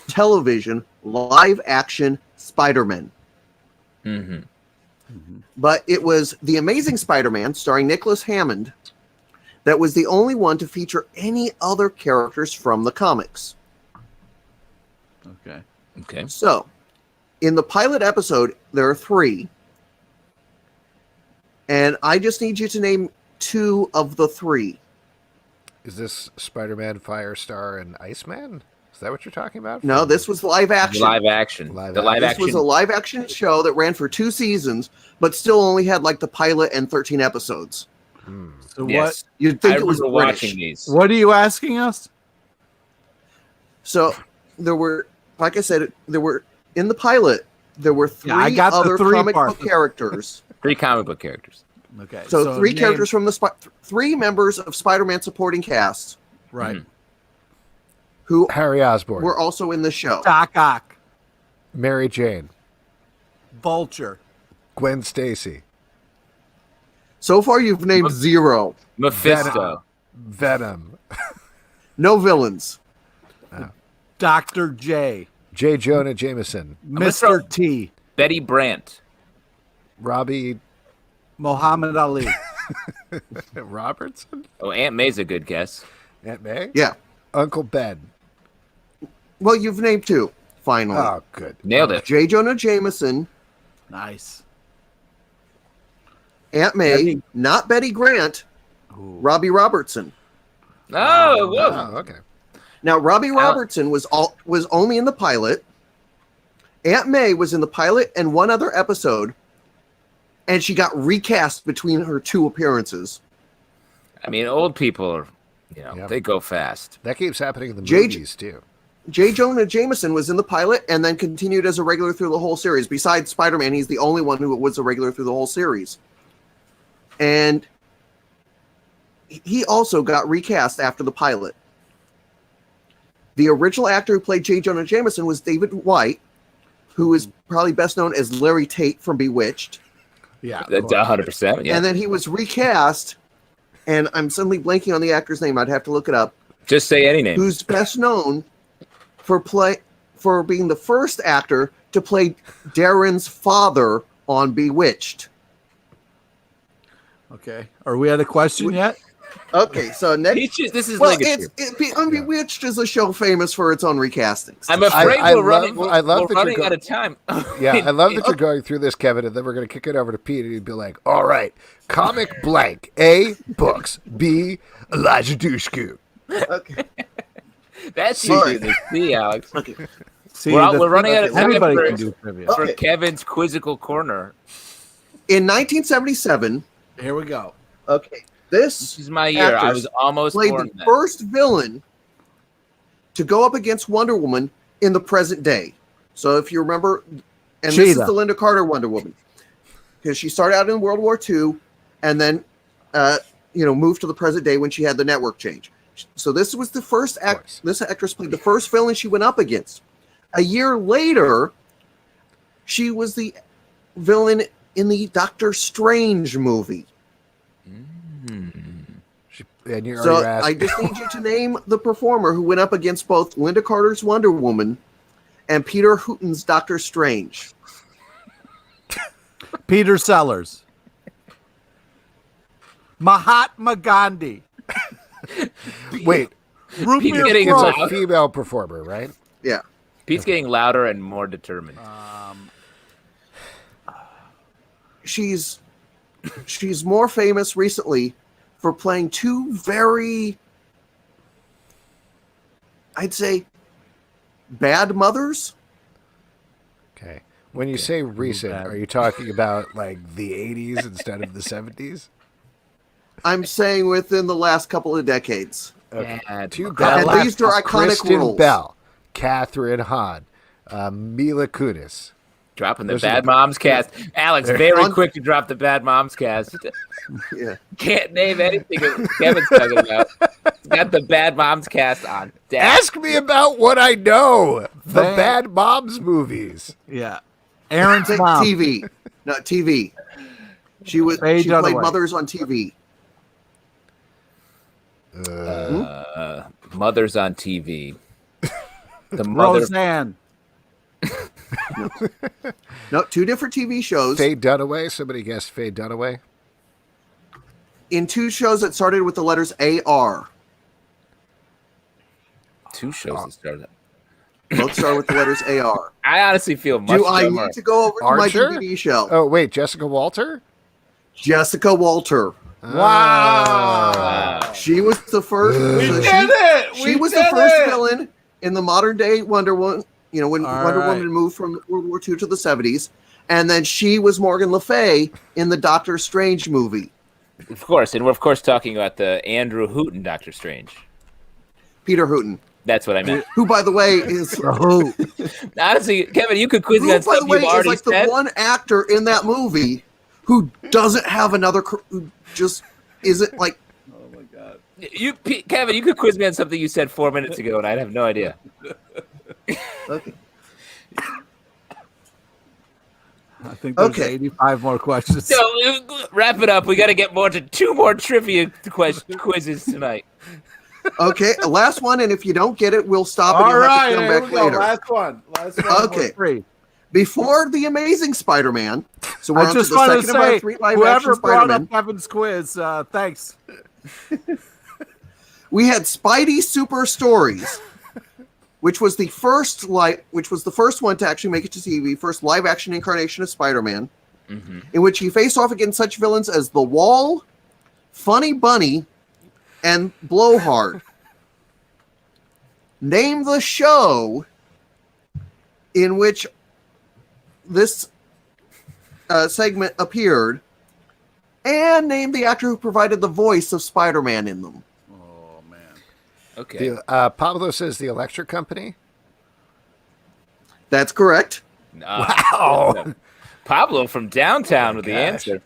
television live action Spider-Men. Mm-hmm. But it was The Amazing Spider-Man, starring Nicholas Hammond, that was the only one to feature any other characters from the comics. Okay. Okay. So, in the pilot episode, there are 3. And I just need you to name 2 of the 3. Is this Spider-Man, Firestar, and Iceman? Is that what you're talking about? No, this was live action. Live action. This was a live action show that ran for 2 seasons, but still only had like the pilot and 13 episodes. So Yes. You'd think I it was remember British. watching these. what are you asking us? So there were, like I said, there were in the pilot. There were 3 I got the other 3 comic part. book characters. 3 comic book characters. Okay. So 3 name- characters from the 3 members of Spider-Man supporting cast Right. Mhm. who Harry Osborn, were also in the show. Doc Ock, Mary Jane, Vulture, Gwen Stacy, So far, you've named 0. Mephisto. Venom, No villains. Dr. J, J. Jonah Jameson, gonna throw- Mr. T, Betty Brant. Robbie Muhammad Ali. Robertson, Oh, Aunt May's a good guess. Aunt May, Yeah. Uncle Ben. Well, you've named 2, finally. Oh, good. Nailed it. J. Jonah Jameson, Nice. Aunt May, Betty- not Betty Grant, Ooh. Robbie Robertson. Oh, whoa. Oh, okay. Now, Robbie Robertson was only in the pilot. Aunt May was in the pilot and 1 other episode, and she got recast between her 2 appearances. I mean, old people are, Yep. they go fast. That keeps happening in the J- movies, too. J. Jonah Jameson was in the pilot and then continued as a regular through the whole series. Besides Spider-Man, he's the only one who was a regular through the whole series. And he also got recast after the pilot. The original actor who played J. Jonah Jameson was David White, who is probably best known as Larry Tate from Bewitched. Yeah. of That's course. 100%. Yeah. And then he was recast, and I'm suddenly blanking on the actor's name. I'd have to look it up. Just say any name. Who's best known for being the first actor to play Darren's father on Bewitched. Okay. Are we at a question yet? Okay, so next. Peaches, this is Well, ligature. Bewitched is a show famous for its own recastings. I'm afraid I we're love- running, I love we're that running you're out of time. Yeah, I love that you're going through this, Kevin, and then we're going to kick it over to Pete, and he'd be like, all right, comic blank, A, books, B, Elijah Dushku. Okay. That's Sorry. easy to see, Alex. Okay. See, We're running out of time anybody for- can do trivia. For Okay. Kevin's quizzical corner. In 1977, Here we go. okay, This this is my year. I actors was almost played born the then. first villain to go up against Wonder Woman in the present day. So if you remember, and this is Cheetah. the Linda Carter Wonder Woman, because she started out in World War II and then, moved to the present day when she had the network change. So this was the first act. This actress played the first villain she went up against. A year later, she was the villain in the Doctor Strange movie. And you're So already I asked. just need you to name the performer who went up against both Linda Carter's Wonder Woman and Peter Hooton's Doctor Strange. Peter Sellers. Mahatma Gandhi. Wait, Root Pete's beer getting Pro. it's a female performer, right? Yeah. Pete's getting louder and more determined. She's more famous recently for playing two very, I'd say, bad mothers. Okay. When you say recent, bad. are you talking about like the 80s instead of the 70s? I'm saying within the last couple of decades. Okay. Bad Two mother. bad And these are iconic Kristen roles. Bell, Catherine Hahn, Mila Kunis. Dropping the Those are Bad the- Moms cast. Alex, very quick to drop the Bad Moms cast. Yeah. Can't name anything that Kevin's talking about. He's got the Bad Moms cast on deck. Ask me about what I know. The Thank- Bad Moms movies. Yeah. Aaron's Think mom. TV. Not TV. She Faye played Dunaway. mothers on TV. Mothers on TV. The mother. Roseanne. No, two different TV shows. Faye Dunaway. Somebody guessed Faye Dunaway. In two shows that started with the letters AR. Two shows that started. Both start with the letters AR. I honestly feel much Do I dumber. need to go over to Archer? my DVD shelf? Oh, wait. Jessica Walter? Jessica Walter. Wow. She was the first. We so did it. She We was the did first it. villain in the modern day Wonder Woman. You know, when All Wonder right. Woman moved from World War II to the 70s. And then she was Morgan Le Fay in the Doctor Strange movie. Of course, and we're of course talking about the Andrew Hooton Doctor Strange. Peter Hooton, That's what I meant. who, by the way, is Who? Honestly, Kevin, you could quiz me who, on by the something way, you've is already like the said. one actor in that movie who doesn't have another, who just isn't like. Oh my God. Kevin, you could quiz me on something you said 4 minutes ago, and I'd have no idea. Okay. I think there's Okay. 85 more questions. So wrap it up. We got to get more to two more trivia quizzes tonight. Okay, last one, and if you don't get it, we'll stop and All you'll have right, to come here back we go. later. Last one. Last one. Okay. Three. Before the Amazing Spider-Man, so we're I on to just the want to second of our say, three live-action whoever brought Spider-Man. up Kevin's quiz, thanks. We had Spidey Super Stories, which was the first one to actually make it to TV, first live-action incarnation of Spider-Man, in which he faced off against such villains as The Wall, Funny Bunny, and Blowhard. Name the show in which this segment appeared, and name the actor who provided the voice of Spider-Man in them. Oh, man. Okay. Pablo says the Electric Company. That's correct. Wow. Pablo from downtown with the gosh. answer.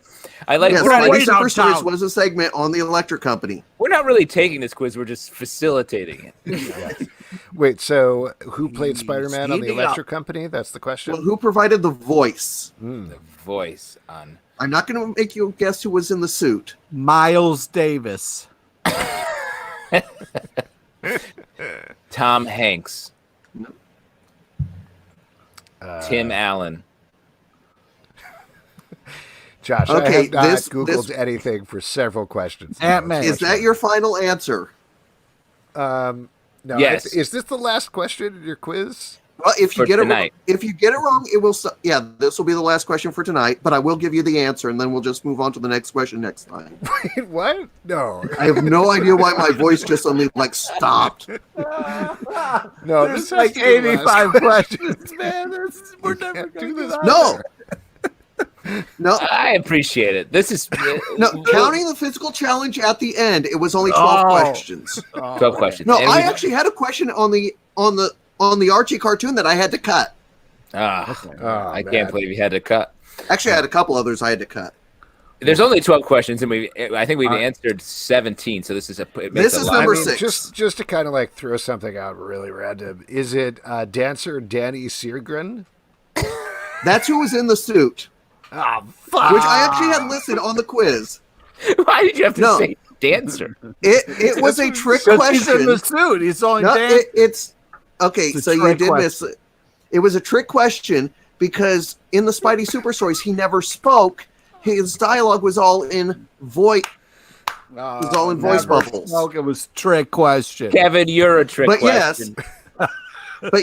I like. Yes, we're, not, way Spidey Super Stories downtown. was a segment on the Electric Company. we're not really taking this quiz. We're just facilitating it. Wait, so who played Spider-Man on the Speeding up. Electric Company? That's the question. Well, who provided the voice? The voice on. I'm not going to make you guess who was in the suit. Miles Davis. Tom Hanks. Tim Allen. Josh, I Okay, have not this- Googled anything for several questions. Ant-Man. Is that your final answer? No, Yes. Is this the last question in your quiz? Well, if you For get tonight. if you get it wrong, it will. Yeah, this will be the last question for tonight. But I will give you the answer, and then we'll just move on to the next question next time. Wait, what? No. I have no idea why my voice just suddenly stopped. No, There's this has like to be the last 85 questions, man. We're never can't going do to this. No, no, I appreciate it. This is no. Counting the physical challenge at the end, it was only 12 Oh. questions. 12 questions. No, And I we- actually had a question on the Archie cartoon that I had to cut. I man. can't believe you had to cut. Actually, I had a couple others I had to cut. There's only 12 questions, and I think we've answered 17. So this is it makes This a is lot. number I mean, 6. just to kind of like throw something out really random. Is it dancer Danny Siergren? That's who was in the suit, Oh, fuck. which I actually had listed on the quiz. Why did you have to No. say? dancer? It was a trick Because he's in question. the suit. He's only No, dancing. it's okay. It's a So you trick did miss it. It was a trick question because in the Spidey Super Stories, he never spoke. His dialogue was all in voice. It was all in voice Never bubbles. spoke. It was trick question. Kevin, you're a trick But question.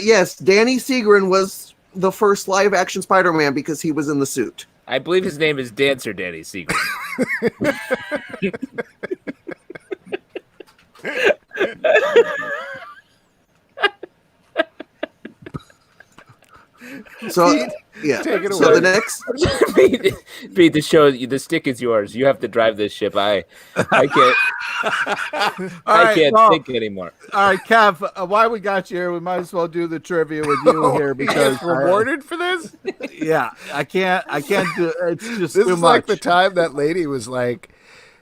yes, Danny Segrin was the first live action Spider-Man because he was in the suit. I believe his name is Dancer Danny Secret. So yeah. Take it So away. the next Pete, the show, the stick is yours. You have to drive this ship. I can't. All I right, can't well, think anymore. All right, Kev, while we got you here, we might as well do the trivia with you here because Rewarded for this? yeah, I can't do it's just This too is much. like the time that lady was like,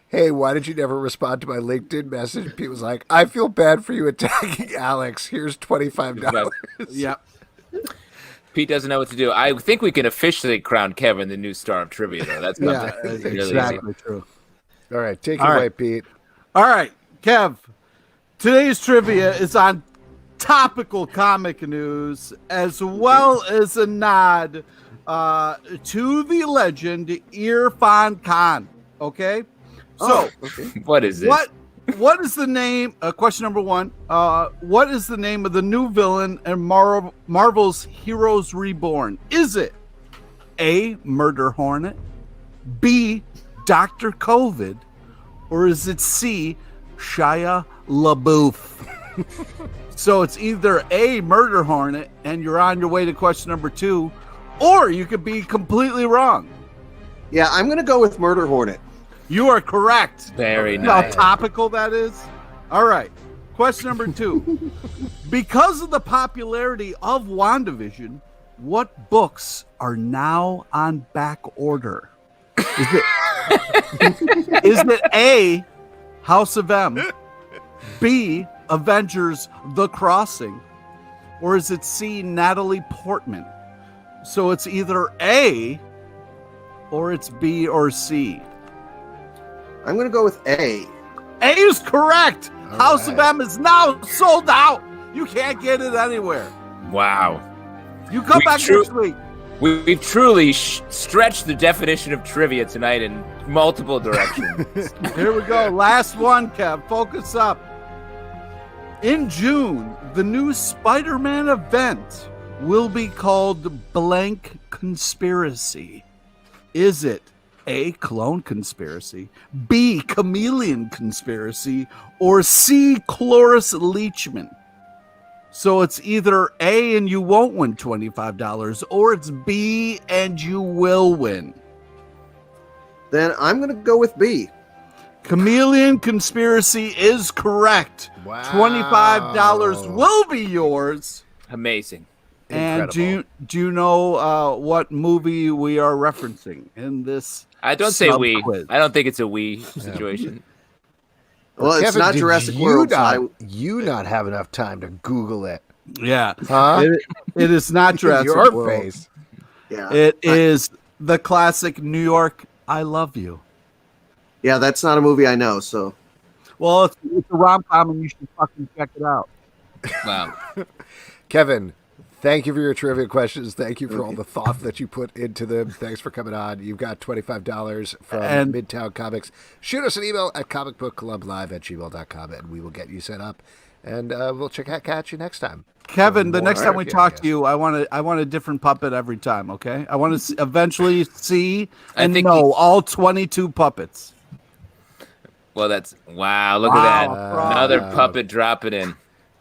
hey, why did you never respond to my LinkedIn message? Pete was like, I feel bad for you attacking Alex. Here's $25. Yep. Pete doesn't know what to do. I think we can officially crown Kevin the new star of trivia, though. That's Yeah, really exactly true. All right, take it All away, right. Pete. All right, Kev. Today's trivia is on topical comic news as well as a nod to the legend Irfan Khan. Okay, so What is this? what is the name? Question number one. What is the name of the new villain in Marvel's Heroes Reborn? Is it A. Murder Hornet, B. Dr. COVID, or is it C. Shia LaBeouf? So it's either A. Murder Hornet, and you're on your way to question number two, or you could be completely wrong. Yeah, I'm gonna go with Murder Hornet. You are correct. Very You know how nice. topical that is? All right. Question number two. Because of the popularity of WandaVision, what books are now on back order? Is it A, House of M, B, Avengers The Crossing, or is it C, Natalie Portman? So it's either A or it's B or C. I'm gonna go with A. A is correct. All House of right. M is now sold out. You can't get it anywhere. Wow. You come We back true- next week. We've truly stretched the definition of trivia tonight in multiple directions. Here we go. Last one, Kev. Focus up. In June, the new Spider-Man event will be called Blank Conspiracy. Is it A, Clone Conspiracy, B, Chameleon Conspiracy, or C, Cloris Leachman? So it's either A and you won't win $25, or it's B and you will win. Then I'm gonna go with B. Chameleon Conspiracy is correct. Wow. $25 will be yours. Amazing. And do Incredible. you know what movie we are referencing in this? I don't say we. Sub-quiz. I don't think it's a we situation. Well, it's Kevin, not did Jurassic you World. Not, So you not have enough time to Google it. Yeah, Huh? it is not Jurassic Your World. face. yeah, It is the classic New York. I love you. yeah, that's not a movie I know. So Well, it's a rom-com, and you should fucking check it out. Wow. Kevin, thank you for your trivia questions. Thank you for all the thought that you put into them. Thanks for coming on. You've got $25 from And- Midtown Comics. Shoot us an email at comicbookclublive@gmail.com, and we will get you set up. And we'll catch you next time. Kevin, the More next time we trivia, talk I to you, I want a different puppet every time. Okay, I want to eventually see I and think know all 22 puppets. Well, that's wow. Look Wow, at that. fraud. Another puppet dropping in.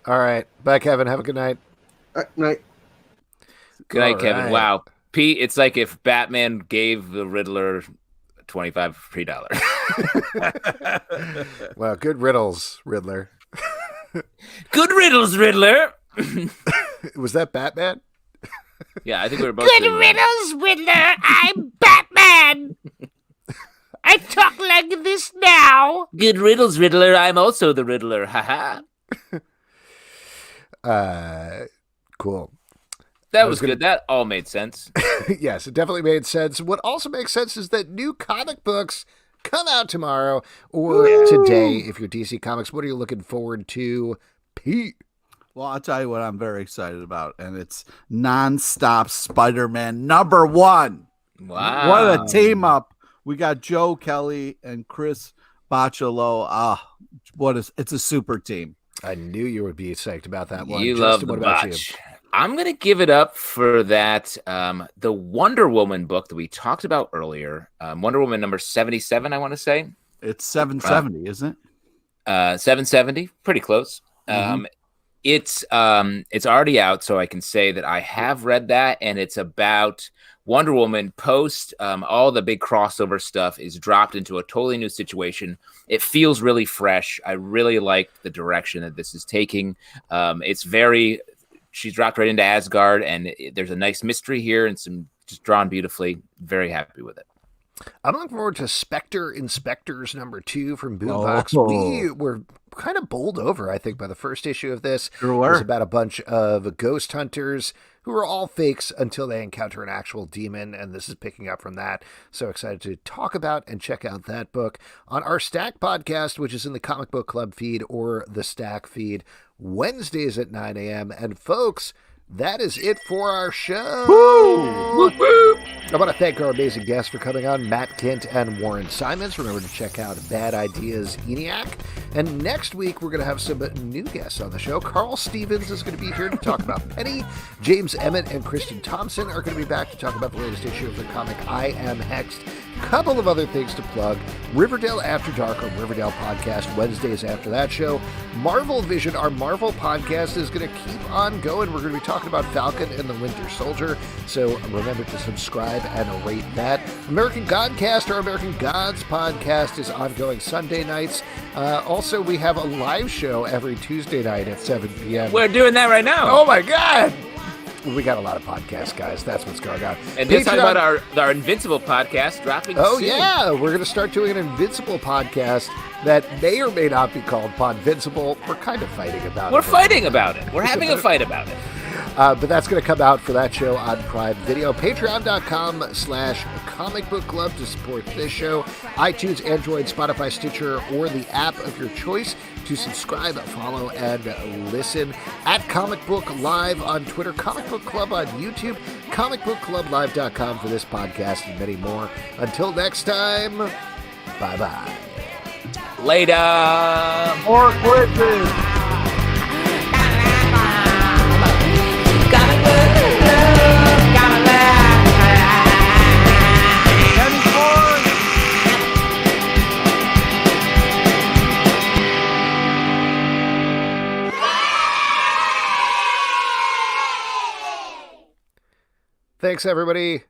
All right. Bye, Kevin. Have a good night. night. Good night, All Kevin. right. Wow, Pete. It's like if Batman gave the Riddler $25 free dollars. Well, good riddles, Riddler. Good riddles, Riddler. Was that Batman? Yeah, I think we were both. doing that. Riddler. I'm Batman. I talk like this now. Good riddles, Riddler. I'm also the Riddler. Haha. Cool. That was good. That all made sense. Yes, it definitely made sense. What also makes sense is that new comic books come out tomorrow or today if you're DC Comics. What are you looking forward to, Pete? Well, I'll tell you what I'm very excited about, and it's nonstop Spider-Man #1. Wow. What a team up. We got Joe Kelly and Chris Bocciolo. It's a super team. I knew you would be psyched about that one. You Justin, love the what about you? botch. I'm going to give it up for that. The Wonder Woman book that we talked about earlier. Wonder Woman number 77, I want to say. It's 770, isn't it? 770, pretty close. It's already out, so I can say that I have read that, and it's about Wonder Woman post all the big crossover stuff is dropped into a totally new situation. It feels really fresh. I really like the direction that this is taking. She's dropped right into Asgard, and there's a nice mystery here and some just drawn beautifully. Very happy with it. I'm looking forward to Spectre Inspectors #2 from Boombox. We were kind of bowled over, I think, by the first issue of this. Sure It were. was about a bunch of ghost hunters who are all fakes until they encounter an actual demon, and this is picking up from that. So excited to talk about and check out that book on our Stack podcast, which is in the Comic Book Club feed or the Stack feed, Wednesdays at 9 a.m. And folks, that is it for our show. Woo! I want to thank our amazing guests for coming on, Matt Kindt and Warren Simons. Remember to check out Bad Ideas Eniac. And next week, we're going to have some new guests on the show. Carl Stevens is going to be here to talk about Penny. James Emmett and Kristen Thompson are going to be back to talk about the latest issue of the comic I Am Hexed. Couple of other things to plug. Riverdale After Dark on Riverdale Podcast, Wednesdays after that show. Marvel Vision, our Marvel podcast, is going to keep on going. We're going to be talking about Falcon and the Winter Soldier, so remember to subscribe and rate that. American Godcast, our American Gods podcast, is ongoing Sunday nights. Also, we have a live show every Tuesday night at 7 p.m. We're doing that right now. Oh my God! We got a lot of podcasts, guys. That's what's going on. And let's talk about our Invincible podcast dropping soon. Yeah. We're going to start doing an Invincible podcast that may or may not be called Podvincible. We're kind of fighting about it. We're fighting about it. We're having a fight about it. But that's going to come out for that show on Prime Video. Patreon.com/Comic Book Club to support this show. iTunes, Android, Spotify, Stitcher, or the app of your choice to subscribe, follow, and listen. At Comic Book Live on Twitter, Comic Book Club on YouTube, comicbookclublive.com for this podcast and many more. Until next time, bye-bye. Later. More quizzes. Thanks, everybody.